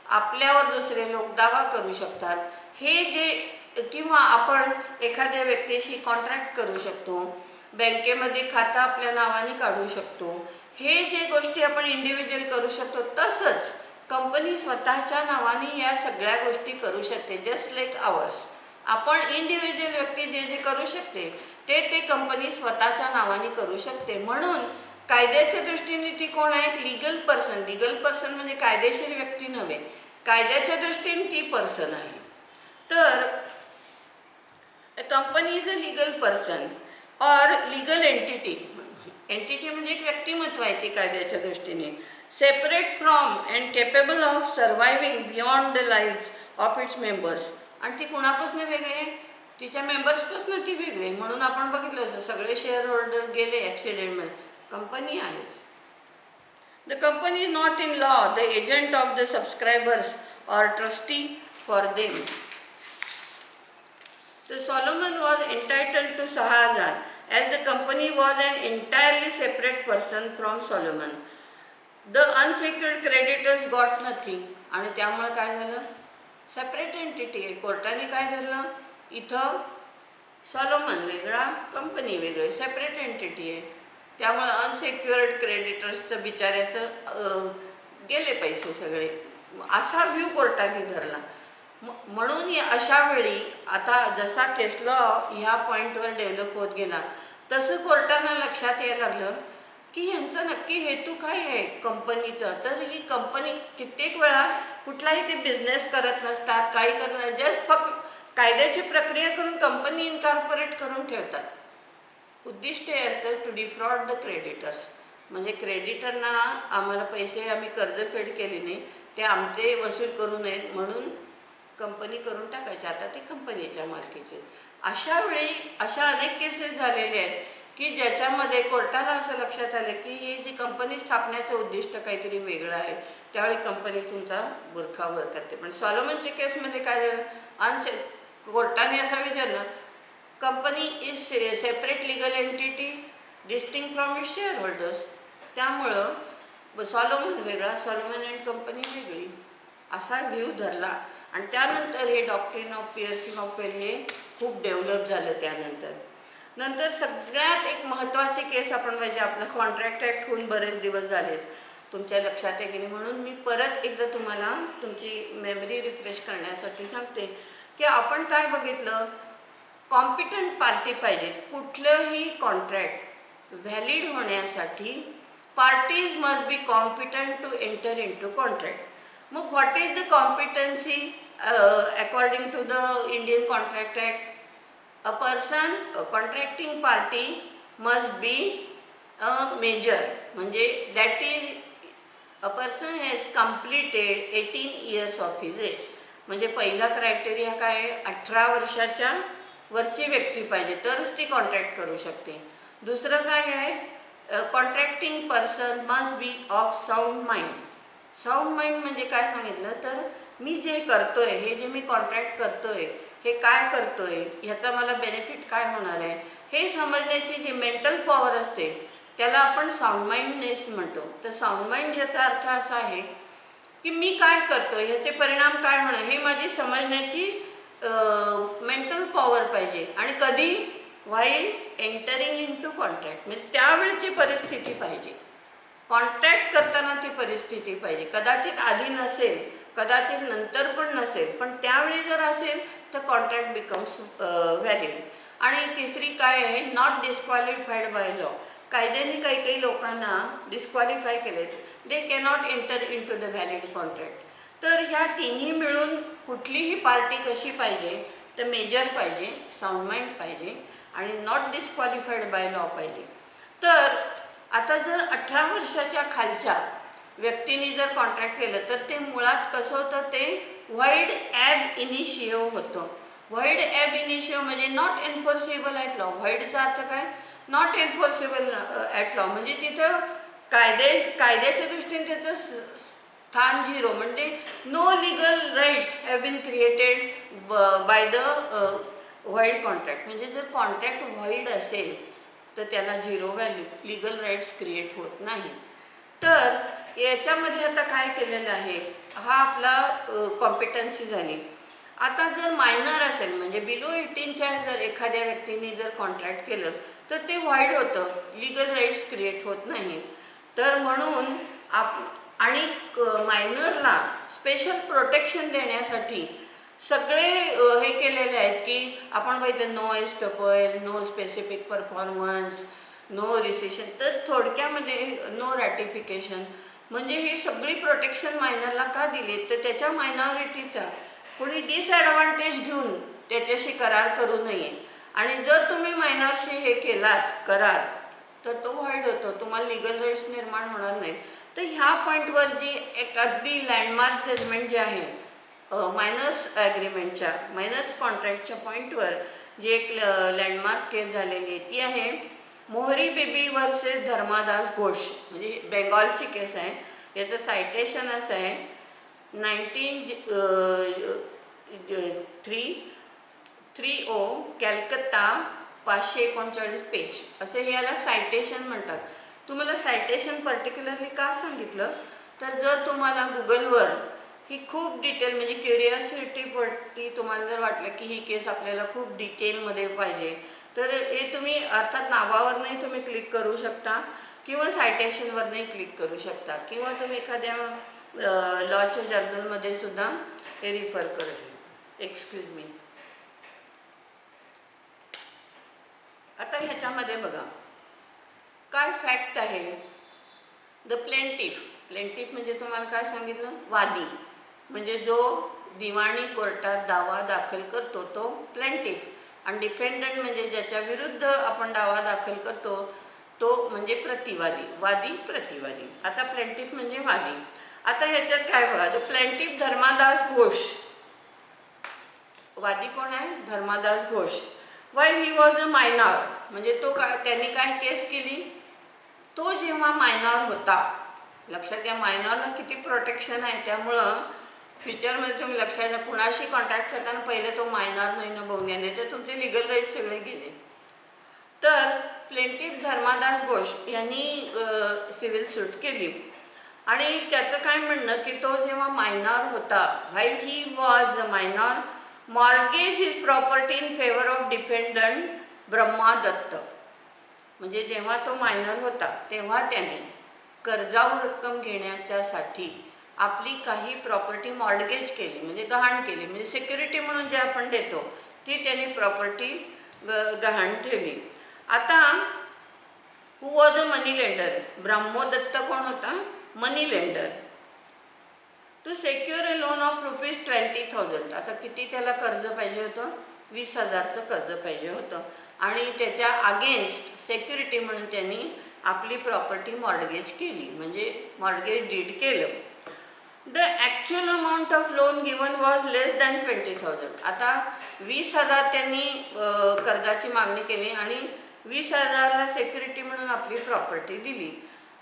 आपल्यावर दुसरे लोक दावा करू शकतात. हे जे, किंवा आपण एखाद्या व्यक्तीशी कॉन्ट्रॅक्ट करू शकतो, बँकेमध्ये खातं आपल्या नावाने काढू शकतो. हे जे गोष्टी आपण इंडिव्हिज्युअल करू शकतो, तसंच कंपनी स्वतःच्या नावाने या सगळ्या गोष्टी करू शकते. Just like hours. आपण इंडिव्हिज्युअल व्यक्ती जे जे करू शकते ते कंपनी स्वतःच्या नावाने करू शकते. म्हणून कायद्याच्या दृष्टीने ती कोण आहे, लीगल पर्सन. लीगल पर्सन म्हणजे कायदेशीर व्यक्ती नव्हे, कायद्याच्या दृष्टीने ती पर्सन आहे. तर company is a legal person or legal entity. Entity म्हणजे एक व्यक्तिमत्व आहे ती कायद्याच्या दृष्टीने. Separate from and capable of surviving beyond the lives of its members. आणि ती कुणापासून वेगळी आहे, तिच्या मेंबर्सपासून ती वेगळी. म्हणून आपण बघितलं असं सगळे शेअर होल्डर गेले ॲक्सिडेंटमध्ये, कंपनी आहेच. The company is not in law the agent of the subscribers or trustee for them. The Solomon was entitled to 6,000 as the company was an entirely separate person from Solomon. The unsecured creditors got nothing. आणि त्यामुळे काय झालं, separate entity आहे. कोर्टाने काय धरलं, इथं Solomon वेगळा, कंपनी वेगळी, सेपरेट एंटिटी आहे. त्यामुळे अनसेक्युअर्ड क्रेडिटर्सचं बिचाऱ्याचं गेले पैसे सगळे, असा व्ह्यू कोर्टाने धरला. म्हणून अशा वेळी आता जसा केस लॉ ह्या पॉईंटवर डेव्हलप होत गेला, तसं कोर्टानं लक्षात यायला लागलं की ह्यांचा नक्की हेतू काय आहे कंपनीचं. तर ही कंपनी कित्येक वेळा कुठलाही ते बिझनेस करत नसतात, काही करत, जस्ट फक्त कायद्याची प्रक्रिया करून कंपनी इन्कॉर्पोरेट करून ठेवतात. उद्दिष्ट हे असतं टू डिफ्रॉड द क्रेडिटर्स, म्हणजे क्रेडिटरना आम्हाला पैसे, आम्ही कर्जफेड केली नाही, ते आमचे वसूल करू नयेत म्हणून कंपनी करून टाकायचे. आता ते कंपनीच्या मालकीचे. अशा वेळी अशा अनेक केसेस झालेले आहेत की ज्याच्यामध्ये कोर्टाला असं लक्षात आलं की हे जी कंपनी स्थापण्याचं उद्दिष्ट काहीतरी वेगळं आहे, त्यावेळी कंपनी तुमचा बुरखा वर करते. पण सॉलोमनच्या केसमध्ये काय झालं, कोर्टाने असं विचारलं, company is separate legal entity distinct from its share holders. त्यामुळं सॉलोमन वेगळा, सॉलोमन अँड कंपनी वेगळी, असा व्ह्यू धरला. आणि त्यानंतर हे डॉक्ट्रिन ऑफ पियर्सिंग ऑफ वेल हे खूप डेव्हलप झालं. नंतर सगळ्यात एक महत्त्वाची केस आपण पाहिजे, आपलं कॉन्ट्रॅक्ट ॲक्ट होऊन बरेच दिवस झालेत, तुमच्या लक्षात आहे की नाही, म्हणून मी परत एकदा तुम्हाला तुमची मेमरी रिफ्रेश करण्यासाठी सांगते की आपण काय बघितलं, कॉम्पिटंट पार्टी पाहिजेत. कुठलंही कॉन्ट्रॅक्ट व्हॅलिड होण्यासाठी parties must be competent to enter in to contract. मग what is the competency according to the Indian contract act? A person, a contracting party must be a major, म्हणजे that is a person has completed 18 years of his age. म्हणजे पहिला criteria काय आहे, 18 वर्षाच्या वरची व्यक्ती पाहिजे तरच ती कॉन्ट्रॅक्ट करू शकते. दुसरं काय आहे, contracting person must be of sound mind. Sound mind म्हणजे काय सांगितलं तर, मी जे करतोय, हे जे मी कॉन्ट्रॅक्ट करतोय, हे काय करतोय, ह्याचा मला बेनिफिट काय होणार आहे, हे समजण्याची जी मेंटल पॉवर असते त्याला आपण साऊंड माइंडनेस म्हणतो. तर साऊंड माइंड याचा अर्थ असा आहे की मी काय करतोय, ह्याचे परिणाम काय होणार, हे माझी समजण्याची मेंटल पॉवर पाहिजे. आणि कधी, while entering in to contract, म्हणजे त्यावेळची परिस्थिती पाहिजे. कॉन्ट्रॅक्ट करताना ती परिस्थिती पाहिजे. कदाचित आधी नसेल, कदाचित नंतर पण नसेल, पण त्यावेळी जर असेल तर कॉन्ट्रॅक्ट बिकम्स व्हॅलिड. आणि तिसरी काय आहे, नॉट डिस्क्वालिफाईड बाय लॉ. कायद्याने काही लोकांना डिस्क्वालिफाय केलेत, they cannot enter in to the valid contract. तर ह्या तिन्ही मिळून कुठलीही पार्टी कशी पाहिजे, तर मेजर पाहिजे, साऊंड माइंड पाहिजे आणि नॉट डिस्क्वालिफाईड बाय लॉ पाहिजे. तर आता जर 18 वर्षाच्या खालच्या व्यक्तीने जर कॉन्ट्रॅक्ट केलं तर ते मुळात कसं होतं, ते व्हाईड ॲब इनिशिओ होतं. व्हाईड ॲब इनिशिओ म्हणजे नॉट एन्फोर्सेबल ॲट लॉ. व्हाईडचा अर्थ काय, नॉट एन्फोर्सेबल ॲट लॉ, म्हणजे तिथं कायद्याच्या दृष्टीने त्याचं स्थान झिरो, म्हणजे no legal rights have been created by the void contract. म्हणजे जर कॉन्ट्रॅक्ट व्हाईड असेल तर त्याला zero value, legal rights create होत नाही. तर याच्यामध्ये आता काय केलेलं आहे, हा आपला कॉम्पिटन्सी झाली. आता जर मायनर असेल, म्हणजे बिलो 18च्या जर एखाद्या व्यक्तीने जर कॉन्ट्रॅक्ट केलं तर ते व्हाईड होतं, लिगल राईट्स क्रिएट होत नाही. तर म्हणून आणि मायनरला स्पेशल प्रोटेक्शन देण्यासाठी सगळे हे केलेले आहेत की आपण बघितलं, no estoppel, no specific performance, no rescission. तर थोडक्यामध्ये नो रॅटिफिकेशन, म्हणजे ही सगळी प्रोटेक्शन मायनरला का दिली, तर त्याच्या मायनॉरिटीचा कोणी डिसॲडव्हान्टेज घेऊन त्याच्याशी करार करू नये. आणि जर तुम्ही मायनरशी हे केलात करार तर तो व्हाईड होतो, तुम्हाला लिगल राईट्स निर्माण होणार नाही. तर ह्या पॉईंटवर जी एक अगदी लँडमार्क जजमेंट जे आहे मायनर्स ॲग्रीमेंटच्या, मायनर्स कॉन्ट्रॅक्टच्या पॉईंटवर जी एक लँडमार्क केस झालेली आहे ती आहे मोहरी बीबी वर्सेस धर्मादास घोष. म्हणजे बेंगॉलची केस आहे. याचं सायटेशन असं आहे 1930 कॅलकत्ता 539 पेज, असे याला सायटेशन म्हणतात. तुम्हाला सायटेशन पर्टिक्युलरली का सांगितलं तर जर तुम्हाला गुगलवर ही खूप डिटेल, म्हणजे क्युरिओसिटीपोटी तुम्हाला जर वाटलं की ही केस आपल्याला खूप डिटेलमध्ये पाहिजे तर हे तुम्ही अर्थात नावावरही तुम्ही क्लिक करू शकता किंवा सायटेशनवरही क्लिक करू शकता किंवा तुम्ही एखाद्या लॉच्या जर्नलमध्ये सुद्धा हे रिफर करू शकता. Excuse me. आता ह्याच्यामध्ये बघा, काय फॅक्ट आहे? द प्लेंटिफ म्हणजे तुम्हाला काय सांगितलं? वादी, म्हणजे जो दिवाणी कोर्टात दावा दाखल करतो तो प्लेंटिफ, आणि डिफेंडंट म्हणजे ज्याच्या विरुद्ध आपण दावा दाखल करतो तो म्हणजे प्रतिवादी, वादी प्रतिवादी. आता प्लेंटिफ म्हणजे वादी. आता ह्याच्यात काय बघा, द प्लेंटिफ धर्मादास घोष, वादी कोण आहे? Dharmodas Ghosh. While he was a minor, म्हणजे तो काय, त्यांनी काय केस केली? तो जेव्हा मायनॉर होता, लक्षात घ्या मायनॉरला किती प्रोटेक्शन आहे, त्यामुळं फ्युचरमध्ये तुम्ही लक्षात घ्या कुणाशी कॉन्टॅक्ट करताना पहिले तो मायनॉर नाही ना बघून घ्या, तर तुमचे लिगल राईट सगळे गेले. तर प्लेंटिफ धर्मादास घोष यांनी सिव्हिल सूट केली आणि त्याचं काय म्हणणं की तो जेव्हा मायनॉर होता, while he was a minor, mortgage his property in favour of defendant Brahmo Dutt. म्हणजे जेव्हा तो मायनर होता तेव्हा त्याने कर्जावर रक्कम घेण्याच्यासाठी आपली काही प्रॉपर्टी मॉर्गेज केली, म्हणजे गहाण केली, म्हणजे सिक्युरिटी म्हणून जे आपण देतो ती त्याने प्रॉपर्टी गहाण ठेवली. आता who was a money lender, Brahmo Dutt कोण होता? Money lender. To secure a loan of ₹20,000. आता किती त्याला कर्ज पाहिजे होतं? 20,000चं कर्ज पाहिजे होतं आणि त्याच्या अगेन्स्ट सिक्युरिटी म्हणून त्यांनी आपली प्रॉपर्टी मॉर्गेज केली, म्हणजे मॉर्गेज डीड केलं. The actual amount of loan given was less than 20,000. आता 20,000 त्यांनी कर्जाची मागणी केली आणि 20,000ला सिक्युरिटी म्हणून आपली प्रॉपर्टी दिली,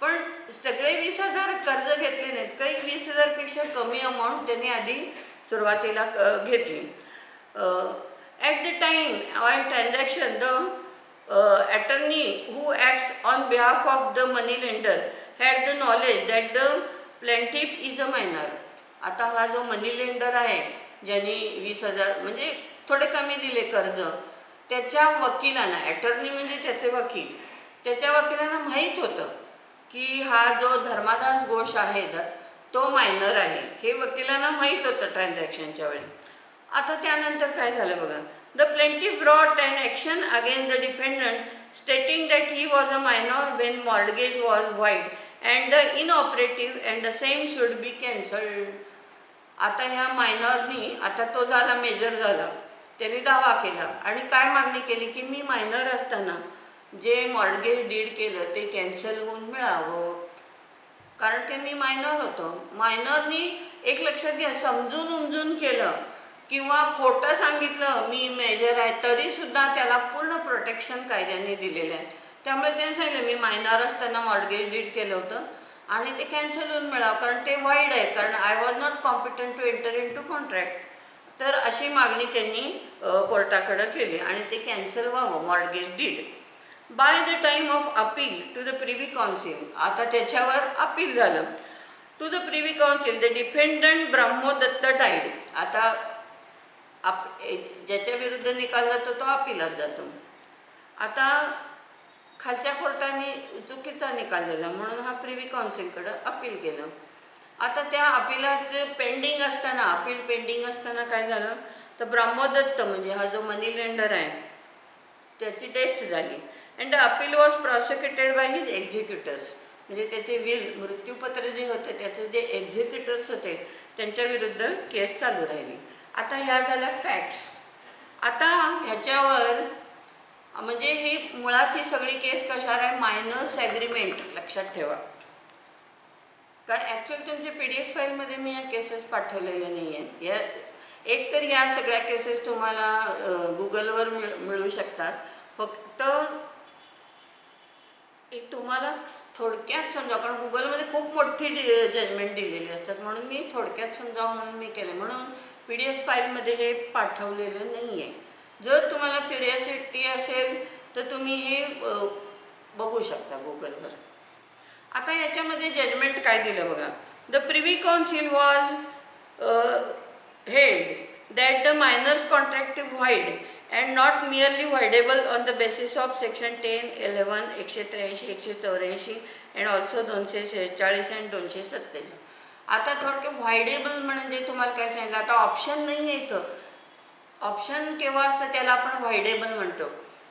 पण सगळे 20,000 कर्ज घेतले नाहीत, काही 20,000पेक्षा कमी अमाऊंट त्यांनी आधी सुरुवातीला घेतली. At the time on transaction the attorney who acts on behalf of the money lender had the knowledge that the plaintiff is a minor. आता हा जो मनी लेंडर आहे ज्यांनी 20,000 म्हणजे थोडे कमी दिले कर्ज, त्याच्या वकिलांना, अटर्नी म्हणजे त्याचे वकील, त्याच्या वकिलांना माहीत होतं की हा जो धर्मादास घोष आहे तो मायनर आहे, हे वकिलांना माहीत होतं ट्रान्झॅक्शनच्या वेळी. आता त्यानंतर काय झालं बघा, the plaintiff brought an action against the defendant stating that he was a minor when mortgage was void and the inoperative and the same should be cancelled. आता ह्या मायनॉरनी, आता तो झाला मेजर झाला, त्याने दावा केला आणि काय मागणी केली की मी मायनर असताना जे मॉर्गेज डीड केलं ते कॅन्सल होऊन मिळावं, कारण की मी मायनर होतो. मायनरनी एक लक्षात घ्या समजून उमजून केलं किंवा खोटं सांगितलं मी मेजर आहे तरीसुद्धा त्याला पूर्ण प्रोटेक्शन कायद्याने दिलेलं आहे. त्यामुळे त्याने सांगितलं मी मायनर असताना मॉर्गेज डीड केलं होतं आणि ते कॅन्सल होऊन मिळावं, कारण ते वाईड आहे, कारण I was not competent to enter in to contract. तर अशी मागणी त्यांनी कोर्टाकडं केली आणि ते कॅन्सल व्हावं mortgage deed. By the time of appeal to the privy council, आता त्याच्यावर अपील झालं. To the privy council the defendant Brahmo Dutt died. आता ज्याच्या विरुद्ध निकाल जातो तो अपीलात जातो. आता खालच्या कोर्टाने चुकीचा निकाल दिला म्हणून हा प्रिव्ही काउन्सिलकडं अपील केलं. आता त्या अपीलाचं पेंडिंग असताना, अपील पेंडिंग असताना काय झालं तर ब्रह्मोदत्त म्हणजे हा जो मनी लेंडर आहे त्याची डेथ झाली. And the appeal was prosecuted by his executors, म्हणजे त्याचे मृत्यूपत्र जे होते त्याचे जे एक्झिक्युटर्स होते त्यांच्या विरुद्ध केस चालू राहिली. आता ह्या झाल्या फॅक्ट्स. आता ह्याच्यावर म्हणजे ही मुळात ही सगळी केस कशावर आहे? Minors agreement. लक्षात ठेवा, कारण ॲक्च्युअली तुमच्या PDF फाईलमध्ये मी या केसेस पाठवलेल्या नाही आहेत. या एक तर ह्या सगळ्या केसेस तुम्हाला गुगलवर मिळू शकतात. फक्त एक तुम्हाला थोडक्यात समजा, कारण गुगलमध्ये खूप मोठी जजमेंट दिलेली असतात म्हणून मी थोडक्यात समजावं म्हणून मी केलं, म्हणून PDF फाईलमध्ये हे पाठवलेलं नाही आहे. जर तुम्हाला क्युरिओसिटी असेल तर तुम्ही हे बघू शकता गुगलवर. आता याच्यामध्ये जजमेंट काय दिलं बघा. The privy council was held that the minors contractive void and not merely voidable on the basis of section 10, 11, 183, 184 and also 246 and 247. आता थोडक्यात व्हायडेबल म्हणजे तुम्हाला काय सांगितलं, आता ऑप्शन नाही आहे इथं. ऑप्शन केव्हा असतं त्याला आपण व्हायडेबल म्हणतो.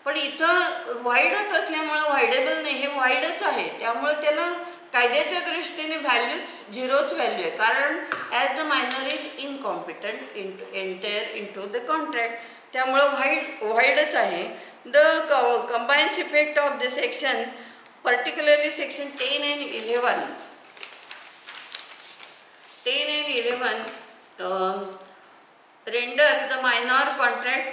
पण इथं व्हाईडच असल्यामुळं व्हाईडेबल नाही, हे व्हाईडच आहे, त्यामुळे त्याला कायद्याच्या दृष्टीने व्हॅल्यूच झिरोच व्हॅल्यू आहे, कारण as the minor is incompetent enter into the contract, त्यामुळं व्हाईडच आहे. The combines effect of the section, particularly section 10 and 11 renders the minor contract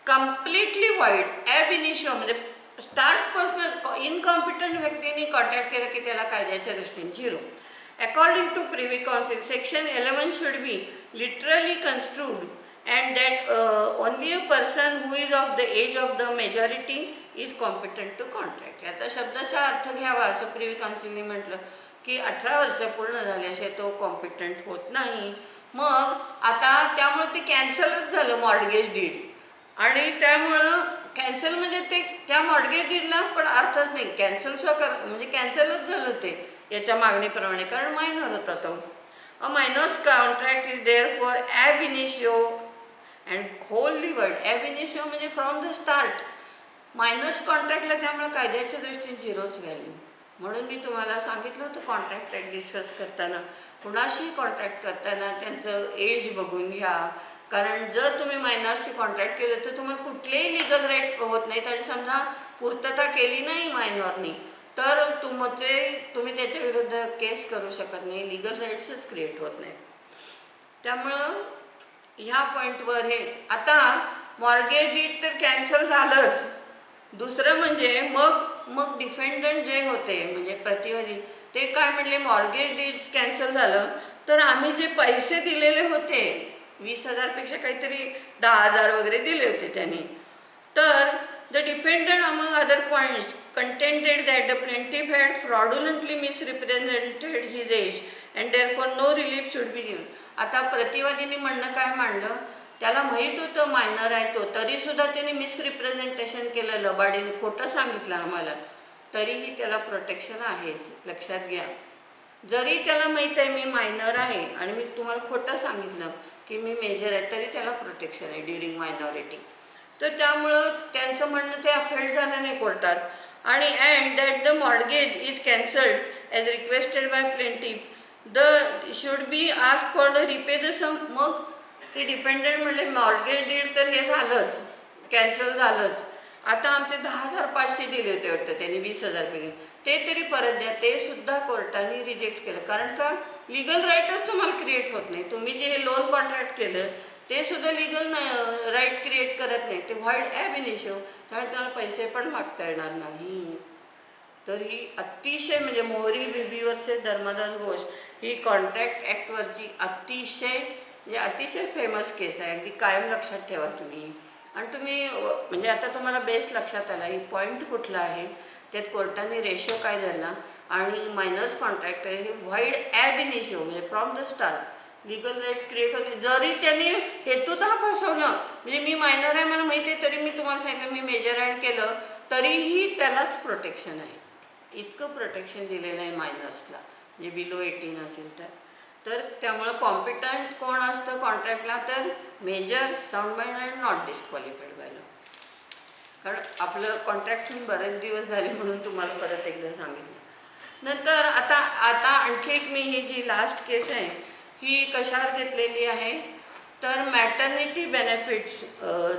completely void ab initio, म्हणजे स्टार्टपासून इनकॉम्पिटंट व्यक्तीने कॉन्ट्रॅक्ट केलं की त्याला कायद्याच्या दृष्टीने zero. According to privy council section 11 should be literally construed and that only a person who is of the age of the majority is competent to contract. याचा शब्दशः अर्थ घ्यावा असं प्रिव्ही काउन्सिलने म्हटलं की 18 वर्ष पूर्ण झाल्याशिवाय तो कॉम्पिटंट होत नाही. मग आता त्यामुळे ते कॅन्सलच झालं मॉर्टगेज डीड, आणि त्यामुळं कॅन्सल म्हणजे ते त्या मॉर्टगेज डीडला पण अर्थच नाही, कॅन्सल म्हणजे कॅन्सलच झालं ते याच्या मागणीप्रमाणे, कारण मायनर होता तो. A minors contract is therefore ab initio and wholly void. Ab initio म्हणजे फ्रॉम द स्टार्ट. मायनर्स कॉन्ट्रॅक्टला त्यामुळे कायद्याच्या दृष्टीने झिरोच व्हॅल्यू. म्हणून मी तुम्हाला सांगितलं होतं कॉन्ट्रॅक्ट डिस्कस करताना, कुणाशी कॉन्ट्रॅक्ट करताना त्यांचं एज बघून घ्या, कारण जर तुम्ही मायनर्सशी कॉन्ट्रॅक्ट केलं तर तुम्हाला कुठलेही लिगल राईट होत नाहीत, आणि समजा पूर्तता केली नाही मायनॉरनी तर तुम्ही त्याच्या विरुद्ध केस करू शकत नाही, लिगल राईट्सच क्रिएट होत नाही. त्यामुळं ह्या पॉईंटवर हे आता मॉर्गेज डीड तर कॅन्सल झालंच. दुसरं म्हणजे मग डिफेंडंट जे होते म्हणजे प्रतिवादी ते काय म्हणले, मॉर्गेज डीड कॅन्सल झालं तर आम्ही जे पैसे दिलेले होते 20,000पेक्षा काहीतरी 10,000 वगैरे दिले होते त्यांनी, तर the defendant among other points contended that the plaintiff had fraudulently misrepresented his age and therefore no relief should be given. आता प्रतिवादीने म्हणणं काय मांडलं, त्याला माहीत होतं मायनर आहे तो, तरीसुद्धा त्याने मिसरिप्रेझेंटेशन केलं, लबाडीने खोटं सांगितलं आम्हाला, तरीही त्याला प्रोटेक्शन आहेच. लक्षात घ्या, जरी त्याला माहीत आहे मी मायनर आहे आणि मी तुम्हाला खोटं सांगितलं की मी मेजर आहे, तरी त्याला प्रोटेक्शन आहे ड्युरिंग मायनॉरिटी. तर त्यामुळं त्यांचं म्हणणं ते अफेल्ड झालं नाही कोर्टात. आणि and that the mortgage is cancelled as requested by plaintiff the should be ask for the repay the sum. मग ते डिपेंडंट म्हणले मॉर्गेज डीड तर हे झालंच, कॅन्सल झालंच, आता आमचे 10,500 दिले होते वाटतं त्यांनी 20,000 पैकी, ते तरी परत द्या. ते सुद्धा कोर्टाने रिजेक्ट केलं, कारण का लिगल राईटच तुम्हाला क्रिएट होत नाही. तुम्ही जे हे लोन कॉन्ट्रॅक्ट केलं ते सुद्धा लिगल राईट क्रिएट करत नाही, ते व्हाईड ॲब इनिशिओ, त्यामुळे त्याला पैसे पण मागता येणार नाही. तर ही अतिशय म्हणजे मोहरी बीबी वर्सेस धर्मदास घोष ही कॉन्ट्रॅक्ट ॲक्टवरची अतिशय फेमस केस आहे, अगदी कायम लक्षात ठेवा तुम्ही. आणि तुम्ही म्हणजे आता तुम्हाला बेस लक्षात आला ही पॉईंट कुठला आहे, त्यात कोर्टाने रेशो काय धरला, आणि मायनर्स कॉन्ट्रॅक्ट आहे हे व्हाईड ॲब इनिशिओ म्हणजे from the start legal right create होते. जरी त्यांनी हेतुतः फसवलं, म्हणजे मी मायनर आहे मला माहिती आहे तरी मी तुम्हाला सांगितलं मी मेजर ॲड केलं, तरीही त्यालाच प्रोटेक्शन आहे. इतकं प्रोटेक्शन दिलेलं आहे मायनर्सला, म्हणजे बिलो 18 असेल तर त्यामुळं कॉम्पिटंट कोण असतं कॉन्ट्रॅक्टला, तर major, sound mind and not disqualified by law. कारण आपलं कॉन्ट्रॅक्ट होऊन बरेच दिवस झाले म्हणून तुम्हाला परत एकदा सांगितलं. नंतर आता आणखी एक मी ही जी लास्ट केस आहे ही कशावर घेतलेली आहे, तर मॅटर्निटी बेनिफिट्स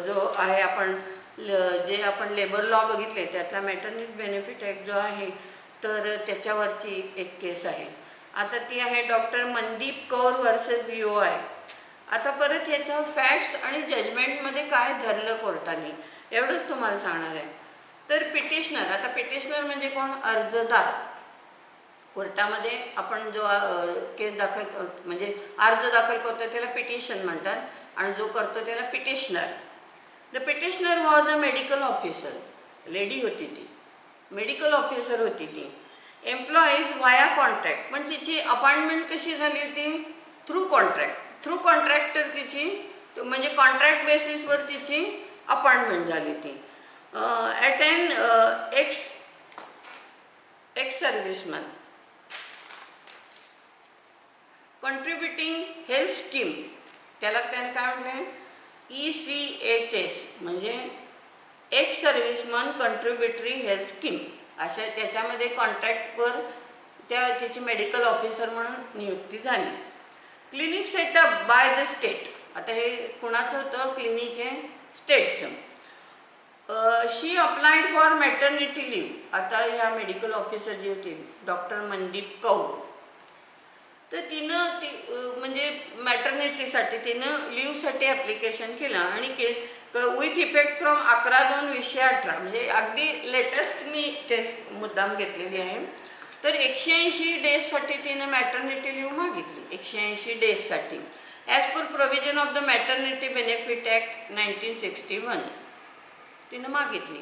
जो आहे आपण लेबर लॉ बघितले त्यातला मॅटर्निटी बेनिफिट ॲक्ट जो आहे तर त्याच्यावरची एक केस आहे. आता ती आहे doctor Mandeep Kaur versus VOI. आता परत ह्याच्या फॅक्ट्स आणि जजमेंटमध्ये काय धरलं कोर्टाने एवढंच तुम्हाला सांगणार आहे. तर पिटिशनर, आता पिटिशनर म्हणजे कोण, अर्जदार. कोर्टामध्ये आपण जो केस दाखल म्हणजे अर्ज दाखल करतो त्याला पिटिशन म्हणतात, आणि जो करतो त्याला petitioner. The petitioner was a medical officer, lady होती ती, मेडिकल ऑफिसर होती ती, एम्प्लॉईज वाया कॉन्ट्रॅक्ट. पण तिची अपॉइंटमेंट कशी झाली होती, थ्रू कॉन्ट्रॅक्टर तिची म्हणजे कॉन्ट्रॅक्ट बेसिसवर तिची अपॉइंटमेंट झाली होती. At an ex serviceman contributing health scheme, त्याला त्याने काय म्हटलं ECHS म्हणजे ex serviceman contributory health scheme अशा त्याच्यामध्ये कॉन्ट्रॅक्टवर त्याची मेडिकल ऑफिसर म्हणून नियुक्ती झाली. Clinic setup by the state. आता हे कुणाचं होतं क्लिनिक? हे स्टेटचं. She applied for maternity leave. आता ह्या मेडिकल ऑफिसर जी होती डॉक्टर मनदीप कौर, तर तिनं म्हणजे मॅटर्निटीसाठी तिनं लिव्हसाठी ॲप्लिकेशन केलं आणि विथ इफेक्ट फ्रॉम 11/2/2018 म्हणजे अगदी लेटेस्ट मी टेस्ट मुद्दाम घेतलेली आहे. तर 180 डेजसाठी तिनं मॅटर्निटी लिव्ह मागितली. 180 डेजसाठी as per provision of the maternity benefit act 1961 तिनं मागितली.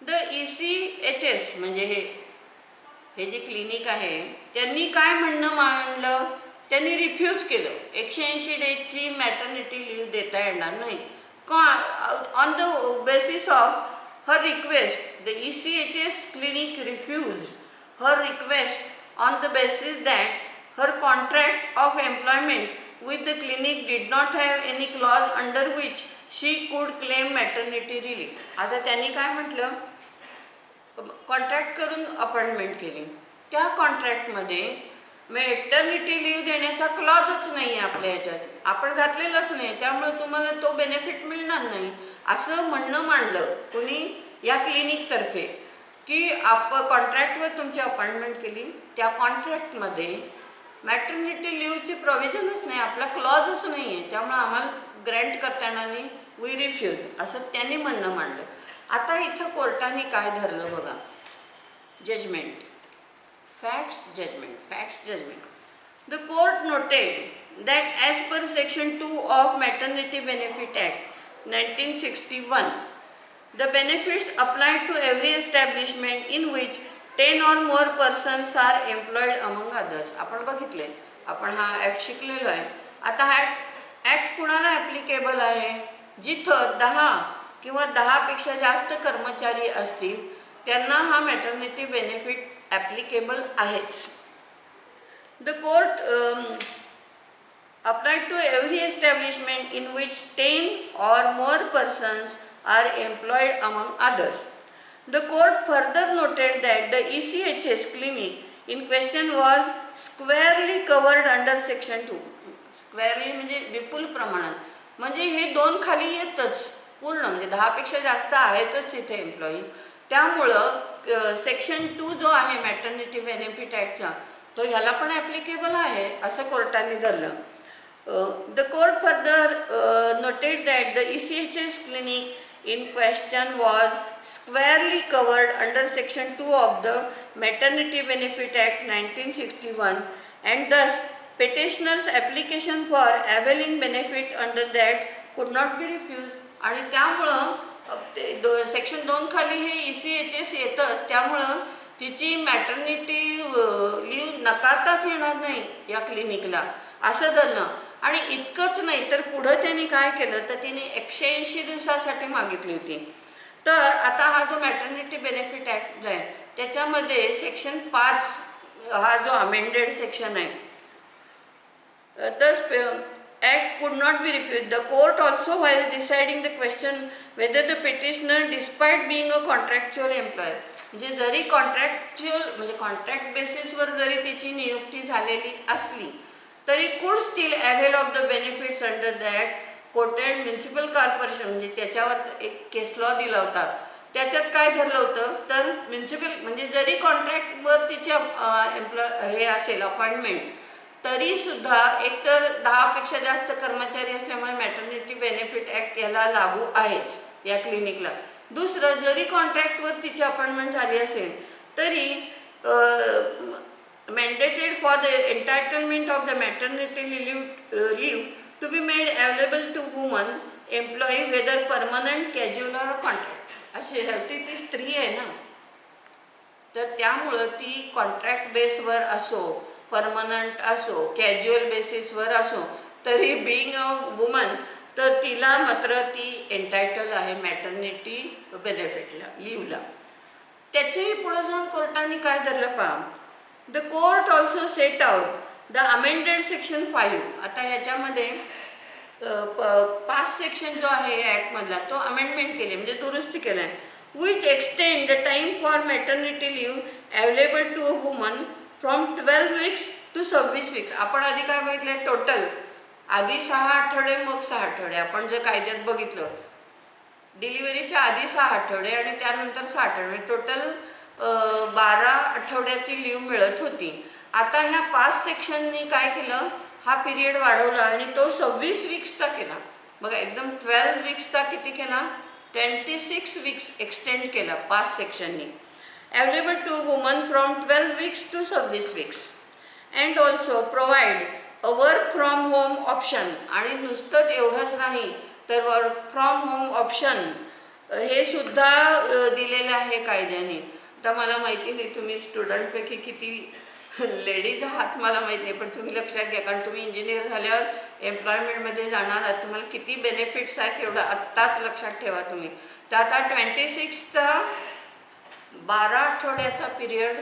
द ECHS म्हणजे हे जे क्लिनिक आहे त्यांनी काय म्हणणं मांडलं? त्यांनी रिफ्यूज केलं. 180 डेजची मॅटर्निटी लिव्ह देता येणार नाही. On the basis of her request the ECHS clinic refused her request on the basis that her contract of employment with the clinic did not have any clause under which she could claim maternity relief. आता त्यांनी काय म्हटलं? Contract करून appointment केली. त्या कॉन्ट्रॅक्टमध्ये maternity leave देण्याचा क्लॉजच नाही आहे आपल्या ह्याच्यात, आपण घातलेलंच नाही, त्यामुळे तुम्हाला तो बेनिफिट मिळणार नाही असं म्हणणं मांडलं कोणी? या क्लिनिकतर्फे, की कॉन्ट्रॅक्टवर तुमची अपॉइंटमेंट केली, त्या कॉन्ट्रॅक्टमध्ये मॅटर्निटी लिव्हची प्रोव्हिजनच नाही, आपला क्लॉजच नाही आहे, त्यामुळे आम्हाला ग्रँट करता येणार नाही, वी रिफ्यूज असं त्यांनी म्हणणं मांडलं. आता इथं कोर्टाने काय धरलं बघा? Judgment, facts judgment. The court noted that as per section 2 of maternity benefit act 1961 the benefits applied to every establishment in which 10 or more persons are employed among others. आपण बघितले, आपण हा ॲक्ट शिकलेलो आहे. आता हा ॲक्ट कुणाला applicable आहे? जिथं 10 किंवा 10पेक्षा जास्त कर्मचारी असतील त्यांना हा मॅटर्निटी बेनिफिट ॲप्लिकेबल आहेच. The court applied to every establishment in which 10 or more persons are employed among others. The court further noted that the ECHS clinic in question was squarely covered under section 2. Squarely म्हणजे विपुल प्रमाणात, म्हणजे हे दोन खाली येतच पूर्ण, म्हणजे 10पेक्षा जास्त आहेतच तिथे एम्प्लॉई, त्यामुळं सेक्शन 2 जो आहे मॅटर्निटी बेनिफिट ॲक्टचा तो ह्याला पण ॲप्लिकेबल आहे असं कोर्टाने धरलं. The court further noted that the ECHS clinic in question was squarely covered under section 2 of the Maternity Benefit Act 1961 and thus petitioner's application for availing benefit under that could not be refused. आणि त्यामुळं section 2 खाली हे ECHS येतच, त्यामुळं तिची maternity leave नकारताच येणार नाही या क्लिनिकला असं धरलं. आणि इतकंच नाही तर पुढं त्यांनी काय केलं तर तिने 180 दिवसासाठी मागितली होती. तर आता हा जो मॅटर्निटी बेनिफिट ॲक्ट आहे त्याच्यामध्ये सेक्शन 5 हा जो अमेंडेड सेक्शन आहे, this act could not be refuse. The court also while deciding the question whether the petitioner despite being a contractual employer, म्हणजे जरी कॉन्ट्रॅक्च्युअल म्हणजे कॉन्ट्रॅक्ट बेसिसवर जरी तिची नियुक्ती झालेली असली तरी कुड steel avail of the benefits under the act coated municipal corporation, म्हणजे त्याच्यावर एक केस लॉ दिला होता. त्याच्यात काय धरलं होतं तर म्युन्सिपल म्हणजे जरी कॉन्ट्रॅक्टवर तिच्या हे असेल अपॉइंटमेंट तरीसुद्धा एकतर 10पेक्षा जास्त कर्मचारी असल्यामुळे मॅटर्निटी बेनिफिट ॲक्ट याला लागू आहेच या क्लिनिकला. दुसरं, जरी कॉन्ट्रॅक्टवर तिची अपॉइंटमेंट झाली असेल तरी mandated for the entitlement of the maternity leave to be made available to woman employee whether permanent, casual or contract. अशी शेवटी ती स्त्री आहे ना, तर त्यामुळं ती कॉन्ट्रॅक्ट बेसवर असो, परमनंट असो, कॅज्युअल बेसिसवर असो, तरी बिईंग अ वुमन तर तिला मात्र ती एंटायटल आहे मॅटर्निटी बेनिफिटला लिव्हला. त्याच्याही पुढं जाऊन कोर्टाने काय धरलं पहा. The court also set out the amended section 5. आता ह्याच्यामध्ये पाच सेक्शन जो आहे ॲक्टमधला तो अमेंडमेंट केले म्हणजे दुरुस्ती केला आहे. Which extend the time for maternity leave available to a woman from 12 weeks to 26 weeks. आपण आधी काय बघितलं टोटल आधी 6 आठवडे मग 6 आठवडे. आपण जे कायद्यात बघितलं डिलिव्हरीच्या आधी 6 आठवडे आणि त्यानंतर 6 आठवडे टोटल 12 आठवड्याची लिव्ह मिळत होती. आता ह्या 5 सेक्शननी काय केलं हा पिरियड वाढवला आणि तो 26 वीक्सचा केला. बघा एकदम 12 वीक्सचा किती केला 26 वीक्स एक्सटेंड केला 5 सेक्शननी. Available to woman from 12 weeks to 26 weeks and also provide a work from home option. आणि नुसतंच एवढंच नाही तर वर्क फ्रॉम होम ऑप्शन हे सुद्धा दिलेलं आहे कायद्याने. आता मला माहिती नाही तुम्ही स्टुडंटपैकी किती लेडीज आहात मला माहीत नाही, पण तुम्ही लक्षात घ्या कारण तुम्ही इंजिनियर झाल्यावर एम्प्लॉयमेंटमध्ये जाणार आहात. तुम्हाला किती बेनिफिट्स आहेत एवढं आत्ताच लक्षात ठेवा तुम्ही. तर आता 26चा 12 आठवड्याचा पिरियड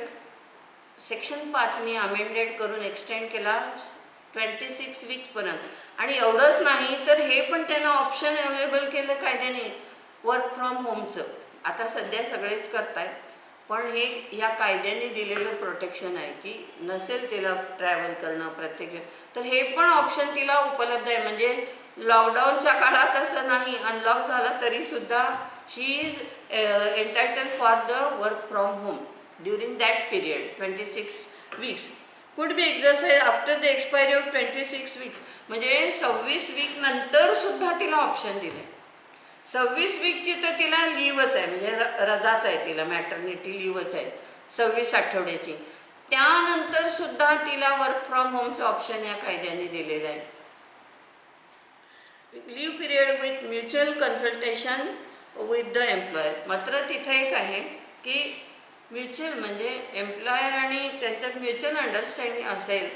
सेक्शन 5नी अमेंडेड करून एक्सटेंड केला 26 वीकपर्यंत. आणि एवढंच नाही तर हे पण त्यांना ऑप्शन अवेलेबल केलं कायद्याने वर्क फ्रॉम होमचं. आता सध्या सगळेच करतायत पण हे ह्या कायद्याने दिलेलं प्रोटेक्शन आहे की नसेल तिला ट्रॅव्हल करणं प्रत्यक्ष तर हे पण ऑप्शन तिला उपलब्ध आहे. म्हणजे लॉकडाऊनच्या काळात असं नाही अनलॉक झाला तरीसुद्धा she is entitle for the work from home during that period 26 weeks could be exercise after the expiry of 26 weeks. म्हणजे 26 वीक नंतर सुद्धा तिला ऑप्शन दिले. 26 वीकची तर तिला लिव्हच आहे म्हणजे रजाच आहे तिला मॅटर्निटी लिव्हच आहे 26 आठवड्याची. त्यानंतर सुद्धा तिला वर्क फ्रॉम होमचं ऑप्शन या कायद्याने दिलेलं आहे. Leave period with mutual consultation with the employer. मात्र तिथं एक आहे की म्युच्युअल म्हणजे एम्प्लॉयर आणि त्यांच्यात म्युच्युअल अंडरस्टँडिंग असेल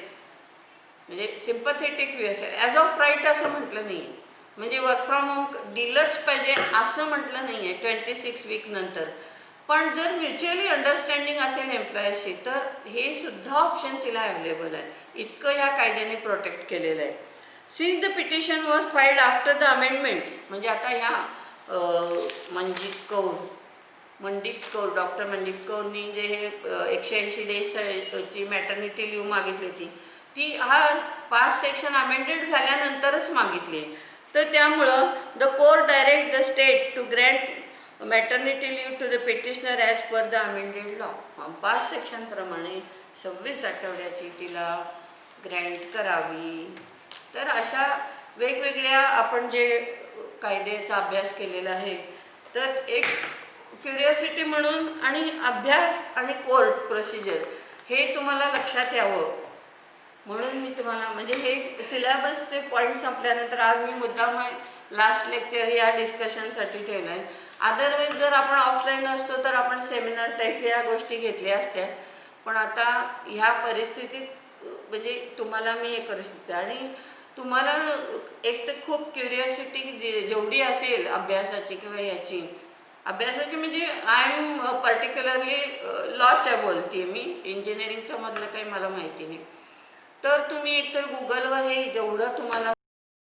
म्हणजे सिम्पथेटिक व्यू असेल. ॲज ऑफ राईट असं म्हटलं नाही आहे म्हणजे वर्क फ्रॉम होम दिलंच पाहिजे असं म्हटलं नाही आहे 26 वीक नंतर. पण जर म्युच्युअली अंडरस्टँडिंग असेल एम्प्लॉयरशी तर हे सुद्धा ऑप्शन तिला अवेलेबल आहे. इतकं ह्या कायद्याने प्रोटेक्ट केलेलं आहे. Since the petition was filed after the amendment म्हणजे आता ह्या मंडित कौर डॉक्टर मंडित कौरनी जे हे 180 डेजची मॅटर्निटी लिव्ह मागितली होती ती हा 5 सेक्शन अमेंडेड झाल्यानंतरच मागितली. तर त्यामुळं the court direct the state to grant maternity leave to the petitioner as per the amended law. 5 सेक्शनप्रमाणे 26 आठवड्याची तिला ग्रँट करावी. तर अशा वेगवेगळ्या आपण जे कायद्याचा अभ्यास केलेला आहे तर एक क्युरिओसिटी म्हणून आणि अभ्यास आणि कोर्ट प्रोसिजर हे तुम्हाला लक्षात यावं म्हणून मी तुम्हाला म्हणजे हे सिलेबसचे पॉईंट संपल्यानंतर आज मी मुद्दाम लास्ट लेक्चर या डिस्कशनसाठी ठेवलं आहे. अदरवाईज जर आपण ऑफलाईन असतो तर आपण सेमिनार टाईप या गोष्टी घेतल्या असत्या. पण आता ह्या परिस्थितीत म्हणजे तुम्हाला मी हे करू शकते आणि तुम्हाला एक तर खूप क्युरिओसिटी जेवढी असेल अभ्यासाची किंवा याची अभ्यासाची म्हणजे आय एम पर्टिक्युलरली लॉच्या बोलते मी इंजिनिअरिंगच्या मधलं काही मला माहिती नाही. तर तुम्ही एकतर गुगलवर हे जेवढं तुम्हाला